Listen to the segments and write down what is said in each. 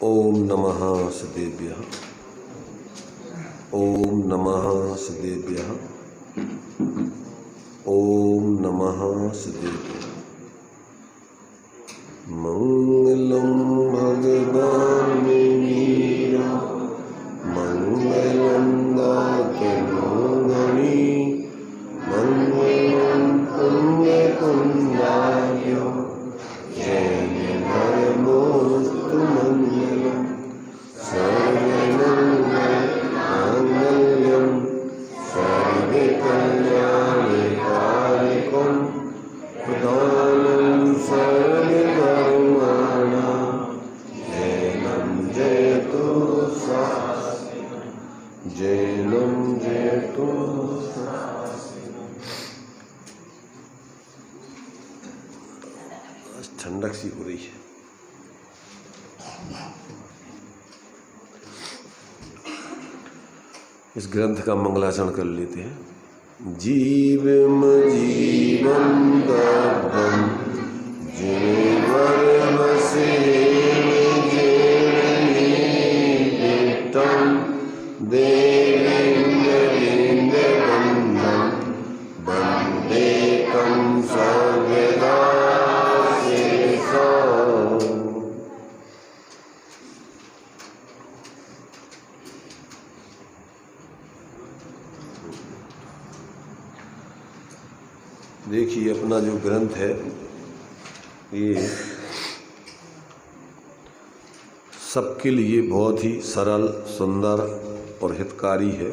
ओम नमः सदेभ्यः। ओम नमः सदेभ्यः। ओम नमः सदेभ्यः। मंगलम भगवान मीरा मंगलम दातनोगणी मंगलम पुण्यकुंडाय जय नमोस्तु मंगलम सर्वमंगलमांगल्यं सर्वकल्याणकारिकं प्रदानं सर्वधर्माणां जैनं जयतु जैनं जयतु। ठंडक सी हो रही है। इस ग्रंथ का मंगलाचरण कर लेते हैं। जीवम जीवं दर्भं जीवरमसे जीवनीतं देवेन्द्रवन्दं वन्देकं सर्वदा। देखिए, अपना जो ग्रंथ है ये सबके लिए बहुत ही सरल, सुंदर और हितकारी है।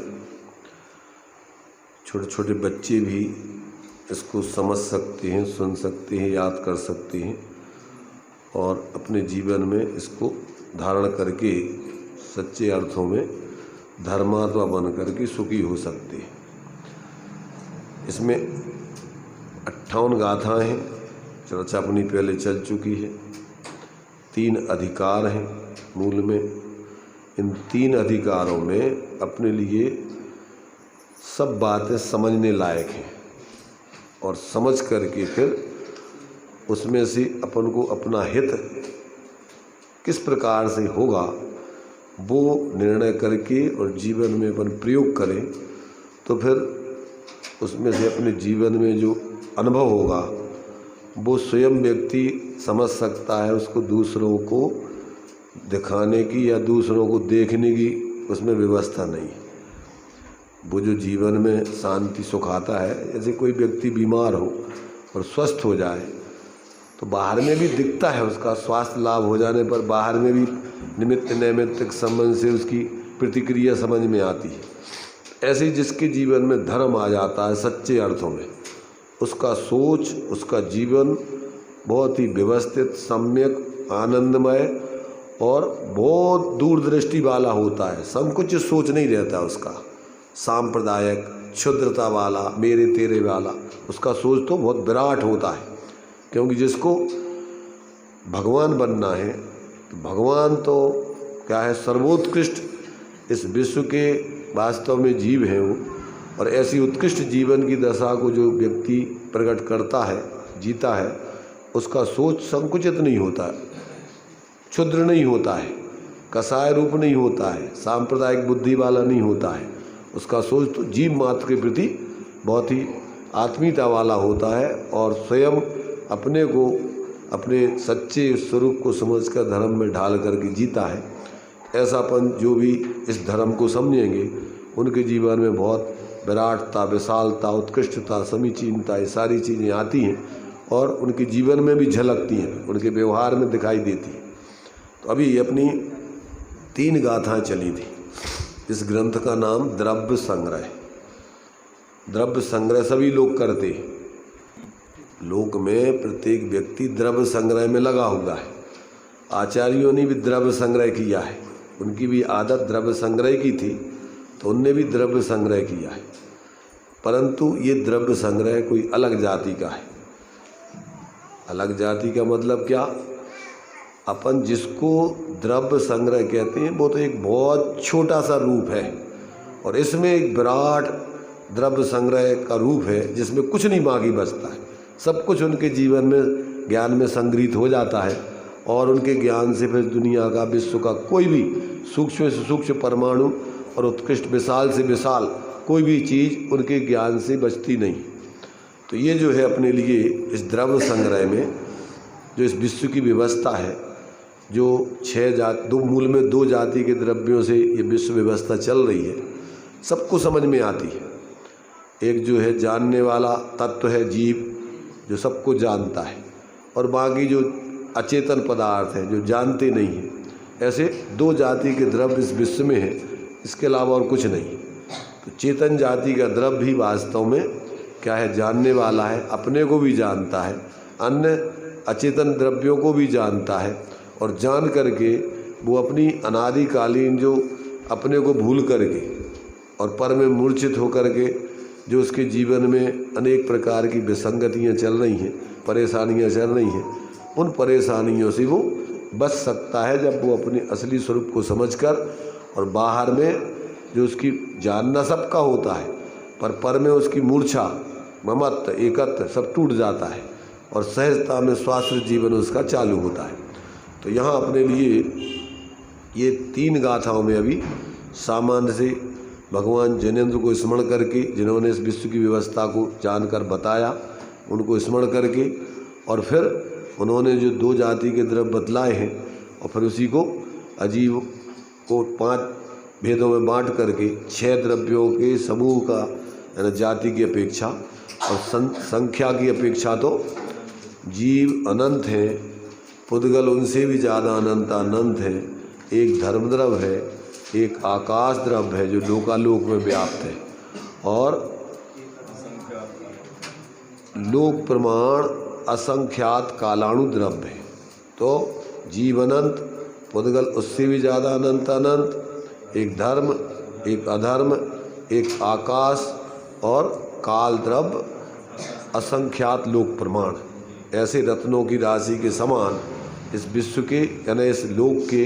छोटे छोटे बच्चे भी इसको समझ सकते हैं, सुन सकते हैं, याद कर सकते हैं और अपने जीवन में इसको धारण करके सच्चे अर्थों में धर्मात्मा बन करके सुखी हो सकते हैं। इसमें 58 गाथाएँ हैं, चर्चा अपनी पहले चल चुकी है। 3 अधिकार हैं मूल में। इन 3 अधिकारों में अपने लिए सब बातें समझने लायक हैं और समझ करके फिर उसमें से अपन को अपना हित किस प्रकार से होगा वो निर्णय करके और जीवन में अपन प्रयोग करें तो फिर उसमें से अपने जीवन में जो अनुभव होगा वो स्वयं व्यक्ति समझ सकता है। उसको दूसरों को दिखाने की या दूसरों को देखने की उसमें व्यवस्था नहीं है। वो जो जीवन में शांति सुख आता है, जैसे कोई व्यक्ति बीमार हो और स्वस्थ हो जाए तो बाहर में भी दिखता है, उसका स्वास्थ्य लाभ हो जाने पर बाहर में भी निमित्त नैमित्तिक संबंध से उसकी प्रतिक्रिया समझ में आती है। ऐसे ही जिसके जीवन में धर्म आ जाता है सच्चे अर्थों में, उसका सोच, उसका जीवन बहुत ही व्यवस्थित, सम्यक, आनंदमय और बहुत दूरदृष्टि वाला होता है। संकुचित सोच नहीं रहता उसका, सांप्रदायिक, क्षुद्रता वाला, मेरे तेरे वाला। उसका सोच तो बहुत विराट होता है, क्योंकि जिसको भगवान बनना है तो भगवान तो क्या है, सर्वोत्कृष्ट इस विश्व के वास्तव में जीव हैं वो। और ऐसी उत्कृष्ट जीवन की दशा को जो व्यक्ति प्रकट करता है, जीता है, उसका सोच संकुचित नहीं होता है, क्षुद्र नहीं होता है, कसाय रूप नहीं होता है, सांप्रदायिक बुद्धि वाला नहीं होता है। उसका सोच तो जीव मात्र के प्रति बहुत ही आत्मीयता वाला होता है और स्वयं अपने को अपने सच्चे स्वरूप को समझकर धर्म में ढाल करके जीता है। ऐसापन जो भी इस धर्म को समझेंगे उनके जीवन में बहुत विराटता, विशालता, उत्कृष्टता, समीचीनता, ये सारी चीज़ें आती हैं और उनके जीवन में भी झलकती हैं, उनके व्यवहार में दिखाई देती हैं। तो अभी अपनी 3 गाथाएँ चली थी। इस ग्रंथ का नाम द्रव्य संग्रह। द्रव्य संग्रह सभी लोग करते हैं। लोक में प्रत्येक व्यक्ति द्रव्य संग्रह में लगा हुआ है। आचार्यों ने भी द्रव्य संग्रह किया है, उनकी भी आदत द्रव्य संग्रह की थी तो उनने भी द्रव्य संग्रह किया है। परंतु ये द्रव्य संग्रह कोई अलग जाति का है। अलग जाति का मतलब क्या, अपन जिसको द्रव्य संग्रह कहते हैं वो तो एक बहुत छोटा सा रूप है और इसमें एक विराट द्रव्य संग्रह का रूप है जिसमें कुछ नहीं बाकी बचता है। सब कुछ उनके जीवन में ज्ञान में संग्रहित हो जाता है और उनके ज्ञान से फिर दुनिया का, विश्व का कोई भी सूक्ष्म से सूक्ष्म परमाणु और उत्कृष्ट विशाल से विशाल कोई भी चीज़ उनके ज्ञान से बचती नहीं। तो ये जो है अपने लिए इस द्रव्य संग्रह में जो इस विश्व की व्यवस्था है, जो 6 जाति, दो मूल में 2 जाति के द्रव्यों से ये विश्व व्यवस्था चल रही है, सबको समझ में आती है। एक जो है जानने वाला तत्व है जीव, जो सबको जानता है, और बाकी जो अचेतन पदार्थ हैं जो जानते नहीं हैं। ऐसे 2 जाति के द्रव्य इस विश्व में है, इसके अलावा और कुछ नहीं। तो चेतन जाति का द्रव्य भी वास्तव में क्या है, जानने वाला है, अपने को भी जानता है, अन्य अचेतन द्रव्यों को भी जानता है, और जान करके वो अपनी अनादिकालीन जो अपने को भूल करके और पर में मूर्छित होकर के जो उसके जीवन में अनेक प्रकार की विसंगतियाँ चल रही हैं, परेशानियाँ चल रही हैं, उन परेशानियों से वो बच सकता है जब वो अपने असली स्वरूप को समझकर, और बाहर में जो उसकी जानना सबका होता है, पर में उसकी मूर्छा, ममत्व, एकत्व सब टूट जाता है और सहजता में स्वास्थ्य जीवन उसका चालू होता है। तो यहाँ अपने लिए ये 3 गाथाओं में अभी सामान्य से भगवान जैनेन्द्र को स्मरण करके, जिन्होंने इस विश्व की व्यवस्था को जानकर बताया, उनको स्मरण करके, और फिर उन्होंने जो 2 जाति के द्रव्य बतलाए हैं, और फिर उसी को अजीव को 5 भेदों में बांट करके 6 द्रव्यों के समूह का, यानी जाति की अपेक्षा और संख्या की अपेक्षा तो जीव अनंत हैं, पुद्गल उनसे भी ज़्यादा अनंत हैं। एक धर्म द्रव्य है, एक आकाश द्रव्य है जो लोकालोक में व्याप्त है, और लोक प्रमाण असंख्यात कालाणु द्रव्य है। तो जीव अनंत, पुद्गल उससे भी ज़्यादा अनंत, एक धर्म, एक अधर्म, एक आकाश, और काल द्रव्य असंख्यात लोक प्रमाण, ऐसे रत्नों की राशि के समान इस विश्व के, यानी इस लोक के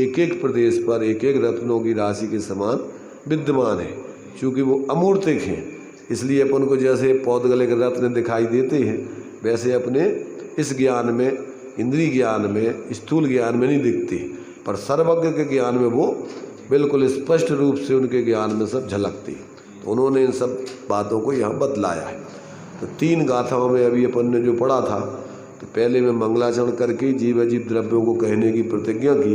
एक एक प्रदेश पर एक एक रत्नों की राशि के समान विद्यमान है। क्योंकि वो अमूर्तिक हैं, इसलिए अपन को जैसे पौधगले के रत्न दिखाई देते हैं, वैसे अपने इस ज्ञान में, इंद्रिय ज्ञान में, स्थूल ज्ञान में नहीं दिखते, पर सर्वज्ञ के ज्ञान में वो बिल्कुल स्पष्ट रूप से उनके ज्ञान में सब झलकते। तो उन्होंने इन सब बातों को यहाँ बतलाया है। तो 3 गाथाओं में अभी अपन ने जो पढ़ा था, तो पहले में मंगलाचरण करके जीव अजीव द्रव्यों को कहने की प्रतिज्ञा की।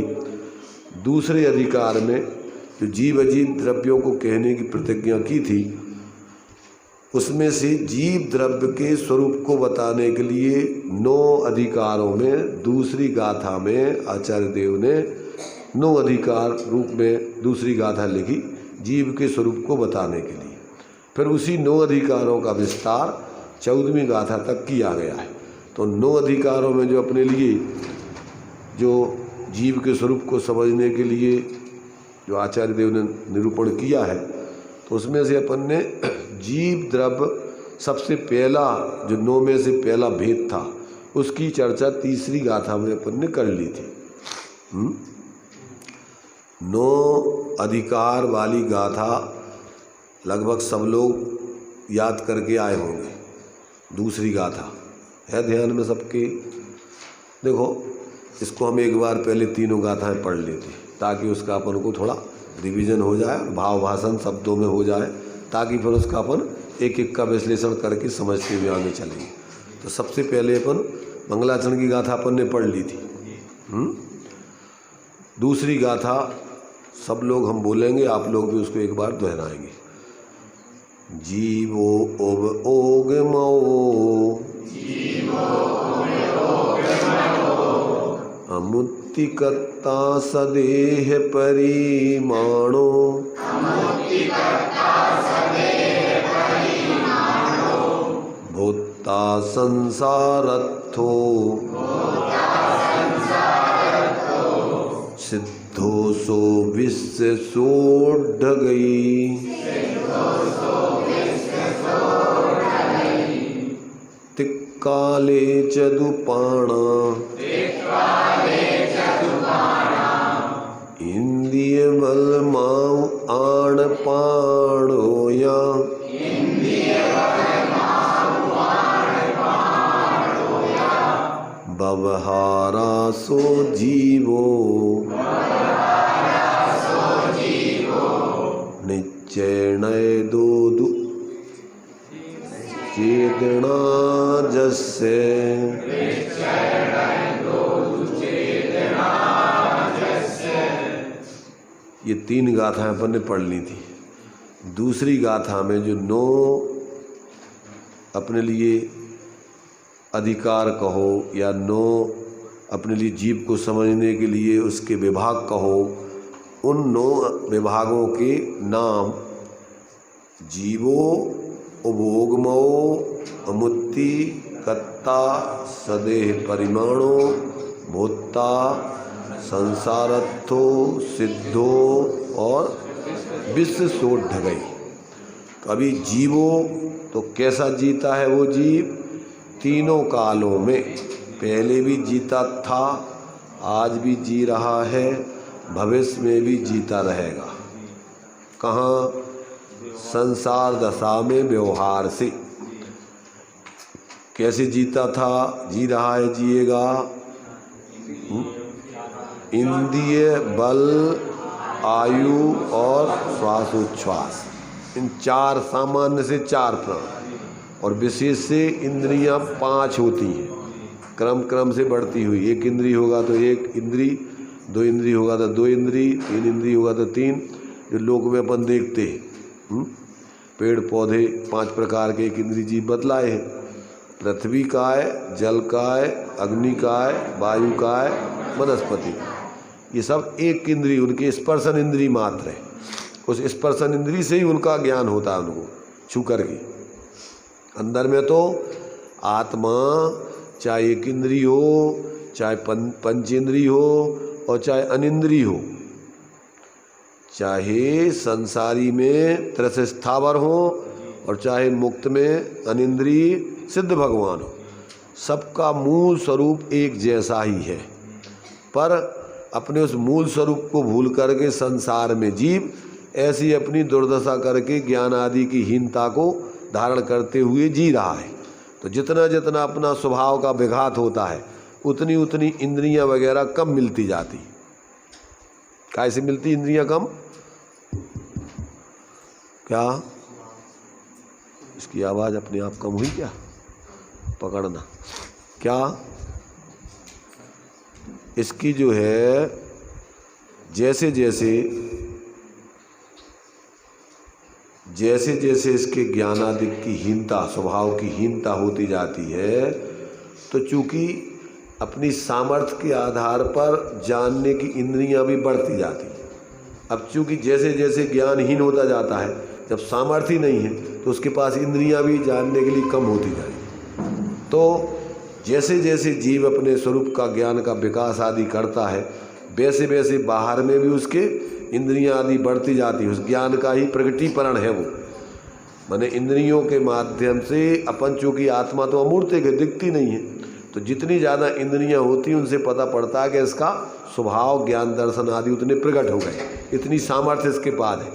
दूसरे अधिकार में जो जीव अजीव द्रव्यों को कहने की प्रतिज्ञा की थी, उसमें से जीव द्रव्य के स्वरूप को बताने के लिए 9 अधिकारों में दूसरी गाथा में आचार्य देव ने 9 अधिकार रूप में दूसरी गाथा लिखी जीव के स्वरूप को बताने के लिए। फिर उसी 9 अधिकारों का विस्तार 14वीं गाथा तक किया गया है। तो 9 अधिकारों में जो अपने लिए जो जीव के स्वरूप को समझने के लिए जो आचार्य देव ने निरूपण किया है, तो उसमें से अपन ने जीव द्रव्य सबसे पहला, जो 9 में से पहला भेद था, उसकी चर्चा तीसरी गाथा में अपन ने कर ली थी। 9 अधिकार वाली गाथा लगभग सब लोग याद करके आए होंगे। दूसरी गाथा है ध्यान में सबके। देखो, इसको हम एक बार पहले तीनों गाथाएं पढ़ लेते ताकि उसका अपन को थोड़ा रिवीजन हो जाए, भाव भाषण शब्दों में हो जाए, ताकि फिर उसका अपन एक एक का विश्लेषण करके समझते हुए आगे चलेंगे। तो सबसे पहले अपन मंगलाचरण की गाथा अपन ने पढ़ ली थी। दूसरी गाथा सब लोग हम बोलेंगे, आप लोग भी उसको एक बार दोहराएंगे। जीवो ओग ओगमो, अमुक्तिकर्ता सदेह परिमाणो, भोक्ता संसारत्थो, सिद्धो सो विश्व सोढ़ गई, तिक्काले चदुपाणा, इंद्रिय बल माऊ आण पाणोया, व्यवहारा प्रयासो जीवो निश्चयेन दोदु चेतना जस्य। ये 3 गाथाएं अपन ने पढ़ ली थी। दूसरी गाथा में जो 9 अपने लिए अधिकार कहो या 9 अपने लिए जीव को समझने के लिए उसके विभाग कहो, उन 9 विभागों के नाम जीवो, उपभोगमो, अमुत्ति, कत्ता, सदेह परिमाणो, भोक्ता, संसारत्थो, सिद्धो और विश्व सोट ढगई। कभी जीवो तो कैसा जीता है वो जीव? तीनों कालों में, पहले भी जीता था, आज भी जी रहा है, भविष्य में भी जीता रहेगा। कहाँ? संसार दशा में व्यवहार से। कैसे जीता था, जी रहा है, जिएगा? इंद्रिय बल, आयु और श्वासोच्छ्वास, इन 4 सामान्य से 4 प्राण और विशेष से इंद्रियां 5 होती हैं, क्रम से बढ़ती हुई। 1 इंद्री होगा तो 1 इंद्री, 2 इंद्री होगा तो 2 इंद्री, 3 इंद्री होगा तो 3। जो लोक में अपन देखते हैं, पेड़ पौधे 5 प्रकार के 1 इंद्री जीव बतलाए हैं। पृथ्वी काय, जल काय, अग्नि काय, वायु काय, वनस्पति। ये सब 1 इंद्री, उनके स्पर्शन इंद्री मात्र है। उस स्पर्शन इंद्री से ही उनका ज्ञान होता है, उनको छू करके। अंदर में तो आत्मा चाहे 1 इंद्री हो, चाहे पंचेंद्री हो और चाहे अनिंद्री हो, चाहे संसारी में त्रस स्थावर हो और चाहे मुक्त में अनिंद्री सिद्ध भगवान हो, सबका मूल स्वरूप एक जैसा ही है। पर अपने उस मूल स्वरूप को भूल करके संसार में जीव ऐसी अपनी दुर्दशा करके ज्ञान आदि की हीनता को धारण करते हुए जी रहा है। तो जितना जितना अपना स्वभाव का विघात होता है, उतनी उतनी इंद्रियां वगैरह कम मिलती जाती। कैसे मिलती इंद्रियां कम? क्या इसकी आवाज़ अपने आप कम हुई क्या? पकड़ना क्या? इसकी जो है जैसे जैसे इसके ज्ञानादि की हीनता, स्वभाव की हीनता होती जाती है, तो चूँकि अपनी सामर्थ्य के आधार पर जानने की इंद्रियां भी बढ़ती जाती। अब चूँकि जैसे जैसे ज्ञानहीन होता जाता है, जब सामर्थ्य नहीं है तो उसके पास इंद्रियां भी जानने के लिए कम होती जाएगी। तो जैसे जैसे जीव अपने स्वरूप का ज्ञान का विकास आदि करता है, वैसे वैसे बाहर में भी उसके इंद्रियां आदि बढ़ती जाती है। उस ज्ञान का ही प्रगटीकरण है वो। माने इंद्रियों के माध्यम से अपन, चूँकि आत्मा तो अमूर्त है, दिखती नहीं है, तो जितनी ज़्यादा इंद्रियां होती हैं उनसे पता पड़ता है कि इसका स्वभाव, ज्ञान, दर्शन आदि उतने प्रकट हो गए, इतनी सामर्थ्य इसके पास है।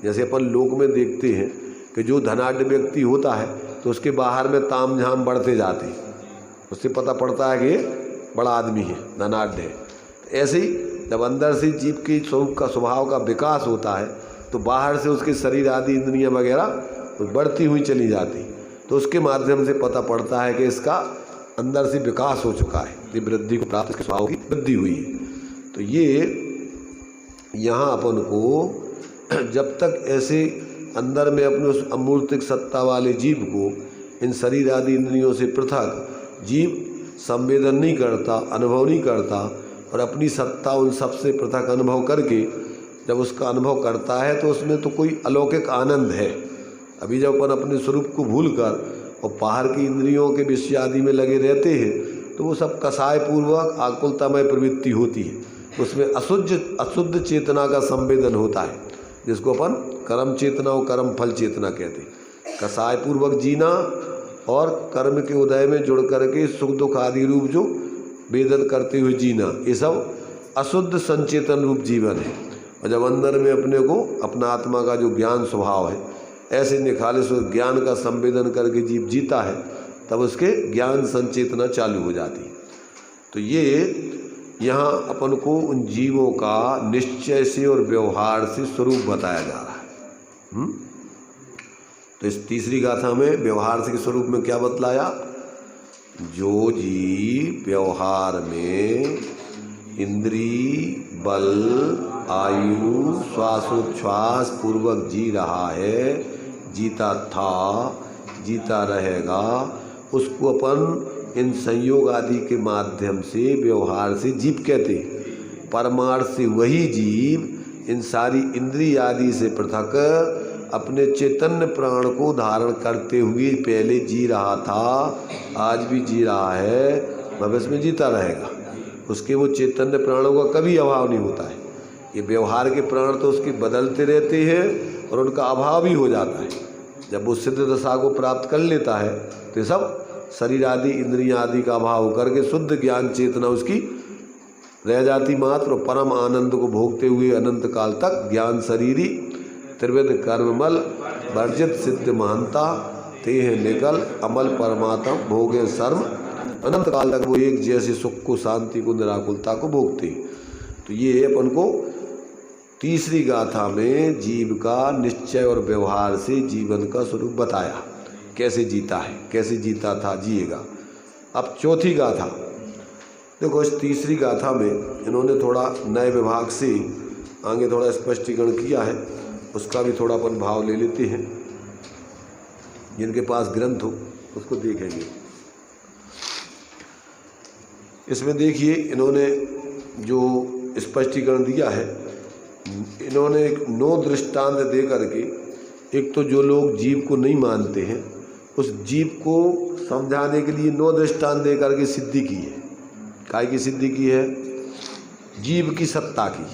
जैसे अपन लोक में देखते हैं कि जो धनाढ्य व्यक्ति होता है तो उसके बाहर में ताम झाम बढ़ते जाते हैं, उससे पता पड़ता है कि ये बड़ा आदमी है, धनाढ्य है। ऐसे ही जब अंदर से जीव के स्वरूप का, स्वभाव का विकास होता है, तो बाहर से उसके शरीर आदि इंद्रियां वगैरह बढ़ती हुई चली जाती, तो उसके माध्यम से पता पड़ता है कि इसका अंदर से विकास हो चुका है, ये वृद्धि को प्राप्त, इसके स्वभाव की वृद्धि हुई है। तो ये यहाँ अपन को जब तक ऐसे अंदर में अपने उस अमूर्तिक सत्ता वाले जीव को इन शरीर आदि इंद्रियों से पृथक जीव संवेदन नहीं करता, अनुभव नहीं करता, और अपनी सत्ता उन सब से पृथक अनुभव करके जब उसका अनुभव करता है तो उसमें तो कोई अलौकिक आनंद है। अभी जब अपन अपने स्वरूप को भूल कर और बाहर की इंद्रियों के विषय आदि में लगे रहते हैं, तो वो सब कसाय पूर्वक आकुलतामय प्रवृत्ति होती है। उसमें अशुद्ध चेतना का संवेदन होता है, जिसको अपन कर्म चेतना और कर्म फल चेतना कहते हैं। कसाय पूर्वक जीना और कर्म के उदय में जुड़ करके सुख दुख आदि रूप जो वेदन करते हुए जीना, ये सब अशुद्ध संचेतन रूप जीवन है। और जब अंदर में अपने को अपना आत्मा का जो ज्ञान स्वभाव है, ऐसे निखालिस ज्ञान का संवेदन करके जीव जीता है, तब उसके ज्ञान संचेतना चालू हो जाती है। तो ये यहाँ अपन को उन जीवों का निश्चय से और व्यवहार से स्वरूप बताया जा रहा है। तो इस तीसरी गाथा में व्यवहार से स्वरूप में क्या बतलाया? जो जीव व्यवहार में इंद्री, बल, आयु, श्वासोच्छ्वास पूर्वक जी रहा है, जीता था, जीता रहेगा, उसको अपन इन संयोग आदि के माध्यम से व्यवहार से जीव कहते हैं। परमार्थ से वही जीव इन सारी इंद्रिय आदि से पृथक अपने चैतन्य प्राण को धारण करते हुए पहले जी रहा था, आज भी जी रहा है, भविष्य में जीता रहेगा। उसके वो चैतन्य प्राणों का कभी अभाव नहीं होता है। ये व्यवहार के प्राण तो उसके बदलते रहते हैं और उनका अभाव भी हो जाता है। जब वो सिद्ध दशा को प्राप्त कर लेता है तो सब शरीर आदि इंद्रियां आदि का अभाव होकर के शुद्ध ज्ञान चेतना उसकी रह जाती मात्र, और परम आनंद को भोगते हुए अनंत काल तक ज्ञान शरीरी त्रिविध कर्ममल वर्जित सिद्ध महानता तेह निकल अमल परमात्म भोगे सर्व, अनंत काल तक वो एक जैसे सुख को, शांति को, निराकुलता को भोगते। तो ये अपन को तीसरी गाथा में जीव का निश्चय और व्यवहार से जीवन का स्वरूप बताया, कैसे जीता है, कैसे जीता था, जिएगा। अब चौथी गाथा देखो, इस तीसरी गाथा में इन्होंने थोड़ा नए विभाग से आगे थोड़ा स्पष्टीकरण किया है, उसका भी थोड़ा अपन भाव ले लेते हैं। जिनके पास ग्रंथ हो उसको देखेंगे। इसमें देखिए इन्होंने जो स्पष्टीकरण दिया है, इन्होंने 9 दृष्टांत दे करके, एक तो जो लोग जीव को नहीं मानते हैं उस जीव को समझाने के लिए 9 दृष्टांत दे करके सिद्धि की है। काय की सिद्धि की है? जीव की सत्ता की।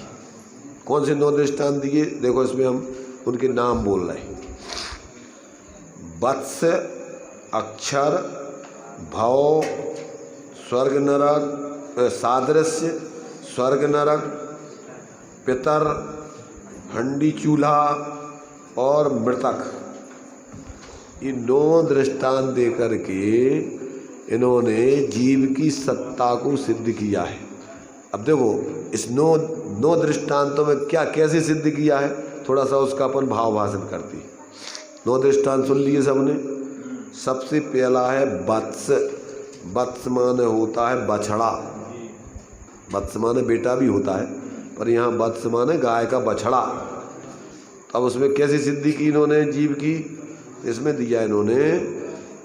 कौन से 9 दृष्टांत दिए? देखो इसमें हम उनके नाम बोल रहे हैं। वत्स, अक्षर, भव, स्वर्ग नरक, सादृश्य, स्वर्ग नरक, पितर, हंडी चूल्हा और मृतक, ये 9 दृष्टांत दे करके इन्होंने जीव की सत्ता को सिद्ध किया है। अब देखो इस 9 दृष्टांतों में क्या कैसे सिद्ध किया है, थोड़ा सा उसका अपन भाव भाषण करते हैं। 9 दृष्टांत सुन लिए सबने। सबसे पहला है वत्स। वत्स माने होता है बछड़ा। वत्स माने बेटा भी होता है, पर यहाँ वत्स माने गाय का बछड़ा। अब उसमें कैसी सिद्धि की इन्होंने जीव की? इसमें दिया इन्होंने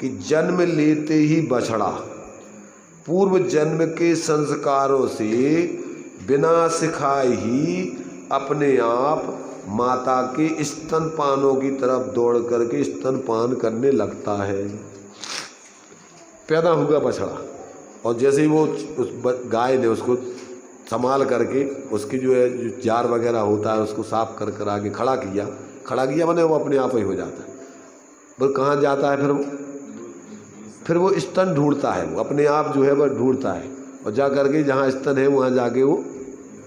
कि जन्म लेते ही बछड़ा पूर्व जन्म के संस्कारों से बिना सिखाए ही अपने आप माता के स्तनपानों की तरफ दौड़ करके स्तनपान करने लगता है। पैदा हुआ बछड़ा और जैसे ही वो उस गाय ने उसको संभाल करके उसकी जो है जो जार वगैरह होता है उसको साफ कर कर आगे खड़ा किया मैंने, वो अपने आप ही हो जाता है। वो कहाँ जाता है? फिर वो स्तन ढूंढता है, वो अपने आप जो है वह ढूंढता है और जा करके जहाँ स्तन है वहाँ जाके वो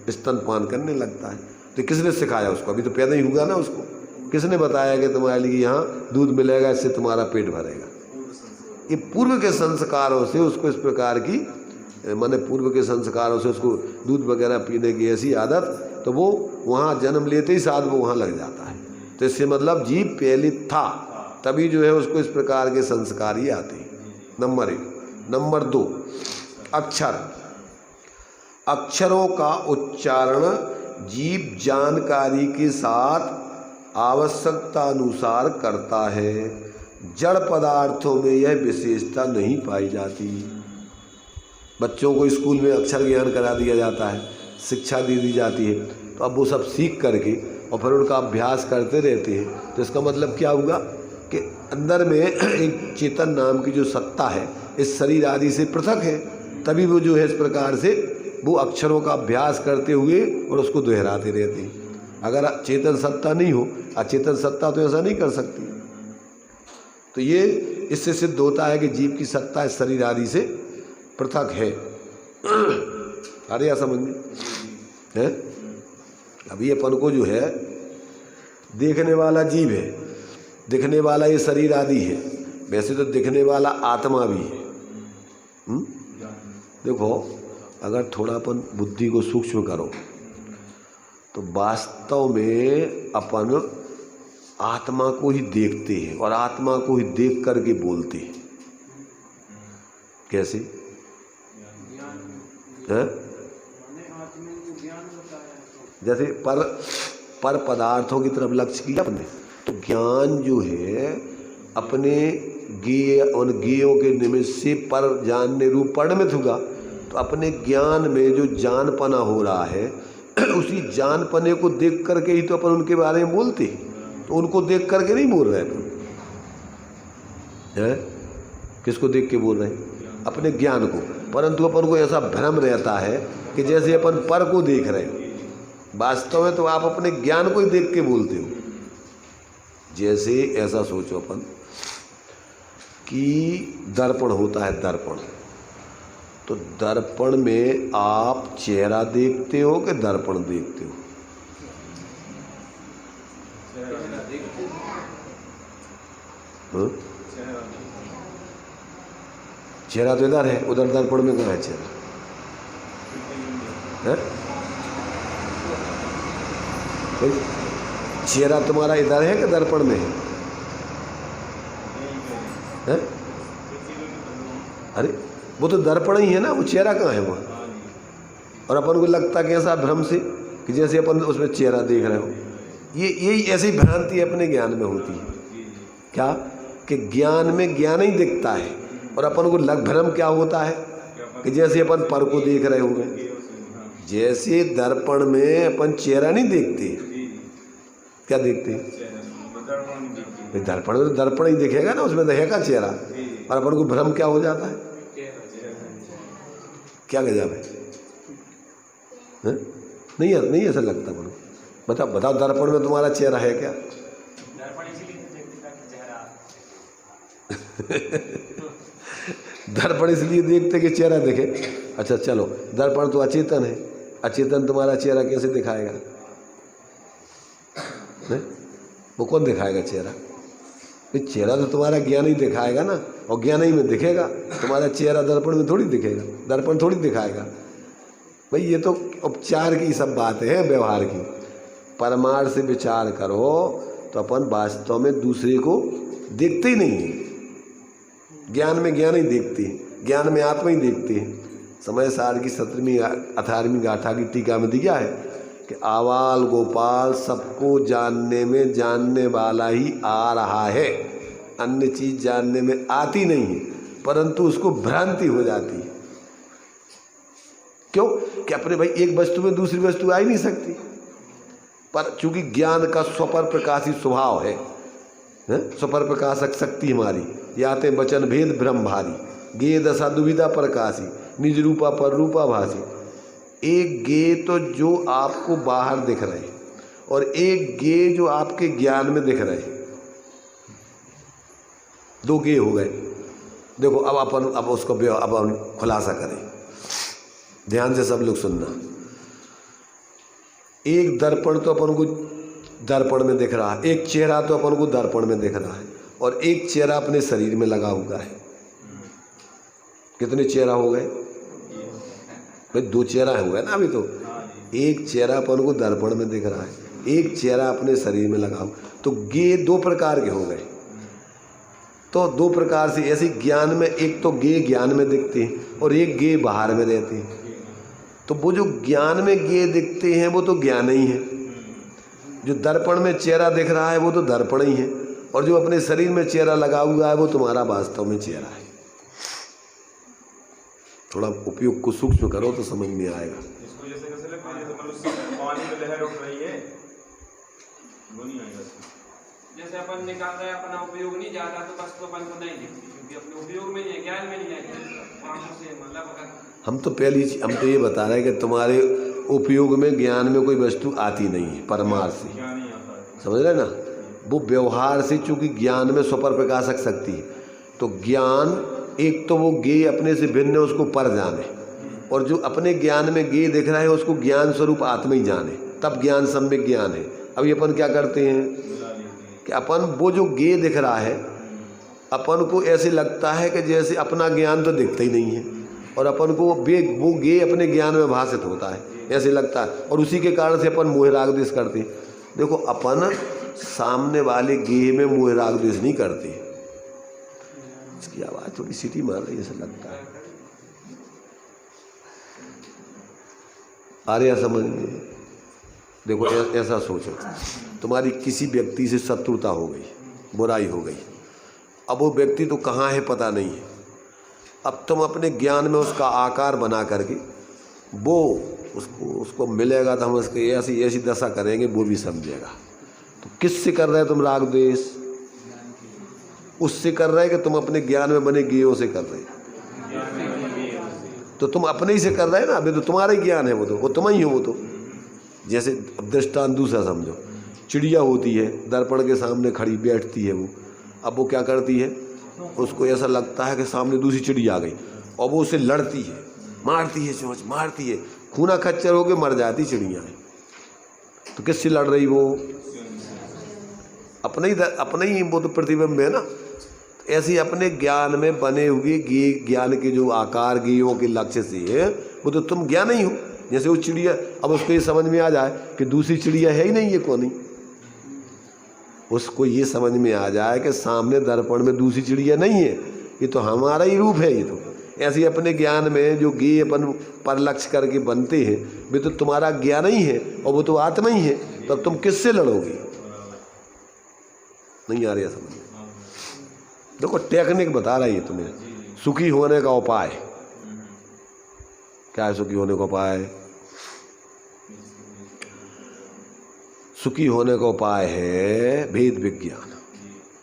स्तनपान करने लगता है। तो किसने सिखाया उसको? अभी तो पैदा ही हुआ ना उसको। किसने बताया कि तुम्हारे लिए यहाँ दूध मिलेगा, इससे तुम्हारा पेट भरेगा? ये पूर्व के संस्कारों से उसको इस प्रकार की माने पूर्व के संस्कारों से उसको दूध वगैरह पीने की ऐसी आदत, तो वो वहाँ जन्म लेते ही साथ वो वहाँ लग जाता है। तो इससे मतलब जीव पहले था, तभी जो है उसको इस प्रकार के संस्कार ही आते हैं। नंबर 1। नंबर 2, अक्षर। अक्षरों का उच्चारण जीव जानकारी के साथ आवश्यकता अनुसार करता है। जड़ पदार्थों में यह विशेषता नहीं पाई जाती। बच्चों को स्कूल में अक्षर ज्ञान करा दिया जाता है, शिक्षा दे दी जाती है, तो अब वो सब सीख करके और फिर उनका अभ्यास करते रहते हैं। तो इसका मतलब क्या हुआ कि अंदर में एक चेतन नाम की जो सत्ता है इस शरीर आदि से पृथक है, तभी वो जो है इस प्रकार से वो अक्षरों का अभ्यास करते हुए और उसको दोहराते रहते हैं। अगर चेतन सत्ता नहीं हो, अचेतन सत्ता तो ऐसा नहीं कर सकती। तो ये इससे सिद्ध होता है कि जीव की सत्ता इस शरीर आदि से पृथक है। अरे समझ में है? अभी अपन को जो है देखने वाला जीव है, दिखने वाला ये शरीर आदि है, वैसे तो दिखने वाला आत्मा भी है। देखो अगर थोड़ा अपन बुद्धि को सूक्ष्म करो तो वास्तव में अपन आत्मा को ही देखते हैं और आत्मा को ही देख करके बोलते हैं। कैसे है? जैसे पर पदार्थों की तरफ लक्ष्य किया अपने, तो ज्ञान जो है अपने गेय उन गेयों के निमित्त से पर जानने रूप परिणमित होगा। तो अपने ज्ञान में जो जानपना हो रहा है उसी जानपने को देख करके ही तो अपन उनके बारे में बोलते हैं। तो उनको देख करके नहीं बोल रहे अपन, है? किसको देख के बोल रहे हैं? अपने ज्ञान को। परंतु अपन को ऐसा भ्रम रहता है कि जैसे अपन पर को देख रहे हो, वास्तव में तो आप अपने ज्ञान को ही देख के बोलते हो। जैसे ऐसा सोचो अपन कि दर्पण होता है, दर्पण, तो दर्पण में आप चेहरा देखते हो कि दर्पण देखते हो? चेहरा तो इधर है, उधर दर्पण में कहाँ है चेहरा? चेहरा तुम्हारा इधर है कि दर्पण में है? अरे वो तो दर्पण ही है ना, वो चेहरा कहाँ है वहाँ? और अपन को लगता कि ऐसा भ्रम से कि जैसे अपन उसमें चेहरा देख रहे हो। यही ऐसी भ्रांति अपने ज्ञान में होती है। क्या कि ज्ञान में ज्ञान ही दिखता है और अपन को भ्रम क्या होता है कि जैसे अपन पर को देख रहे होंगे। जैसे दर्पण में अपन चेहरा नहीं देखते, क्या देखते हैं? दर्पण में तो दर्पण ही दिखेगा ना, उसमें दिखेगा चेहरा, और अपन को भ्रम क्या हो जाता है? क्या गजब है? नहीं ऐसा लगता अपन को। बताओ दर्पण में तुम्हारा चेहरा है क्या? दर्पण इसलिए देखते कि चेहरा दिखे। अच्छा चलो, दर्पण तो अचेतन है, अचेतन तुम्हारा चेहरा कैसे दिखाएगा? वो कौन दिखाएगा चेहरा? चेहरा तो तुम्हारा ज्ञान ही दिखाएगा ना, और ज्ञान ही में दिखेगा। तुम्हारा चेहरा दर्पण में थोड़ी दिखेगा, दर्पण थोड़ी दिखाएगा। भाई ये तो उपचार की सब बातें हैं, व्यवहार की। परमार्थ से विचार करो तो अपन वास्तव में दूसरे को देखते ही नहीं है। ज्ञान में ज्ञान ही देखते हैं, ज्ञान में आत्मा ही देखते हैं। समय सार की 17वीं 18वीं गाथा की टीका में दिया है कि आवाल गोपाल सबको जानने में जानने वाला ही आ रहा है, अन्य चीज जानने में आती नहीं है, परंतु उसको भ्रांति हो जाती है। क्यों? कि अपने भाई एक वस्तु में दूसरी वस्तु आ ही नहीं सकती, पर चूंकि ज्ञान का स्वपर प्रकाशी स्वभाव है, स्वपर प्रकाशक शक्ति हमारी, याते वचन भेद ब्रह्म भारी, गे दशा दुविधा प्रकाशी, निज रूपा पर रूपा भासी। एक गे तो जो आपको बाहर दिख रहे हैं और एक गे जो आपके ज्ञान में दिख रहे हैं, दो गे हो गए। देखो अब उसको अब हम खुलासा करें, ध्यान से सब लोग सुनना। एक दर्पण तो अपन को दर्पण में दिख रहा है, एक चेहरा तो अपन को दर्पण में दिख रहा है, और एक चेहरा अपने शरीर में लगा हुआ है। कितने चेहरा हो गए भाई? दो चेहरा हो गए ना अभी तो। एक चेहरा अपन को दर्पण में दिख रहा है, एक चेहरा अपने शरीर में लगा हुआ, तो गे दो प्रकार के हो गए। तो दो प्रकार से ऐसे ज्ञान में, एक तो गे ज्ञान में दिखते हैं और एक गे बाहर में रहते हैं। तो वो जो ज्ञान में गे दिखते हैं वो तो ज्ञान ही है, जो दर्पण में चेहरा दिख रहा है वो तो दर्पण ही है, और जो अपने शरीर में चेहरा लगा हुआ है वो तुम्हारा वास्तव में चेहरा है। थोड़ा उपयोग को सूक्ष्म करो तो समझ में आएगा। इसको जैसे कैसे लगता है, जैसे पानी में लहर उठ रही है, वो नहीं आएगा। जैसे अपन निकाल रहे हैं, अपना उपयोग नहीं जाता तो बस तो अपन को नहीं दिखती, क्योंकि अपने उपयोग में ही है, ज्ञान में नहीं है। हम तो हम तो ये बता रहे हैं कि तुम्हारे उपयोग में ज्ञान में कोई वस्तु आती नहीं है परमार्थ से, समझ रहे ना? वो व्यवहार से, चूंकि ज्ञान में स्वपर प्रकाशक शक्ति है, तो ज्ञान एक तो वो गे अपने से भिन्न है, उसको पर जाने, और जो अपने ज्ञान में गे दिख रहा है उसको ज्ञान स्वरूप आत्मा ही जाने, तब ज्ञान सम्यक ज्ञान है। अभी अपन क्या करते हैं कि अपन वो जो गे दिख रहा है अपन को ऐसे लगता है कि जैसे अपना ज्ञान तो दिखता ही नहीं है, और अपन को वो गे अपने ज्ञान में भाषित होता है, ऐसे लगता है, और उसी के कारण से अपन मोह राग द्वेष करते हैं। देखो अपन सामने वाले गे में मोह राग द्वेष नहीं करते। इसकी आवाज़ थोड़ी सीटी मार रही है ऐसा लगता है, आ रहा समझ में? देखो ऐसा सोचो, तुम्हारी किसी व्यक्ति से शत्रुता हो गई, बुराई हो गई, अब वो व्यक्ति तो कहाँ है पता नहीं है। अब तुम अपने ज्ञान में उसका आकार बना करके वो उसको मिलेगा तो हम उसकी ऐसी ऐसी दशा करेंगे वो भी समझेगा। तो किससे कर रहे हो तुम राग द्वेष? उससे कर रहे हैं कि तुम अपने ज्ञान में बने गेयों से कर रहे हो? तो तुम अपने ही से कर रहे हैं ना, अभी तो तुम्हारा ही ज्ञान है, वो तुम ही हो। वो तो जैसे अब दृष्टांत दूसरा समझो, चिड़िया होती है, दर्पण के सामने खड़ी बैठती है वो, अब वो क्या करती है, उसको ऐसा लगता है कि सामने दूसरी चिड़िया आ गई और वो उसे लड़ती है, मारती है, चोंच मारती है, खूना खच्चर होके मर जाती चिड़िया है। तो किससे लड़ रही वो? अपने ही वो तो प्रतिबिंब है ना। तो ऐसे ही अपने ज्ञान में बने हुए ज्ञान के जो आकार गेयों के लक्ष्य से है, वो तो तुम ज्ञान ही हो। जैसे वो चिड़िया, अब उसको ये समझ में आ जाए कि दूसरी चिड़िया है ही नहीं, ये कौन ही, उसको ये समझ में आ जाए कि सामने दर्पण में दूसरी चिड़िया नहीं है, ये तो हमारा ही रूप है। ये तो ऐसे ही अपने ज्ञान में जो गे अपन पर लक्ष्य करके बनते हैं, वे तो तुम्हारा ज्ञान ही है और वो तो आत्मा ही है। तब तो तुम किससे लड़ोगे? नहीं आ रही है समझ में? देखो टेक्निक बता रही है तुम्हें, सुखी होने का उपाय क्या है? सुखी होने का उपाय, सुखी होने का उपाय है भेद विज्ञान,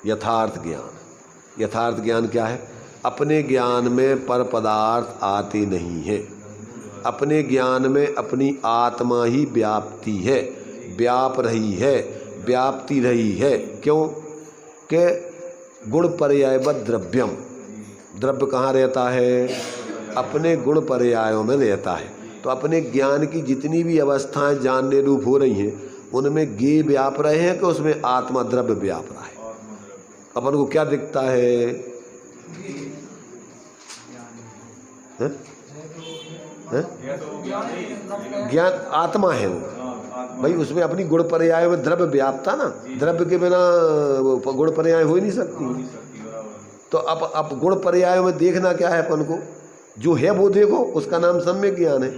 यथार्थ ज्ञान। यथार्थ ज्ञान क्या है? अपने ज्ञान में पर पदार्थ आते नहीं है, अपने ज्ञान में अपनी आत्मा ही व्याप्ति है, व्याप रही है, व्याप्ति रही है। क्यों? कि गुण पर्यायवत द्रव्यम, द्रव्य कहाँ रहता है? अपने गुण पर्यायों में रहता है। तो अपने ज्ञान की जितनी भी अवस्थाएं जानने रूप हो रही हैं, उनमें गे व्याप रहे हैं कि उसमें आत्मा द्रव्य व्याप रहा है। अपन को क्या दिखता है? ज्ञान आत्मा है वो भाई, उसमें अपनी गुण पर्याय में द्रव्य व्यापता ना, द्रव्य के बिना गुण पर्याय हो ही नहीं सकती। तो अब गुण पर्याय में देखना क्या है? अपन को जो है वो देखो, उसका नाम सम्यक ज्ञान है।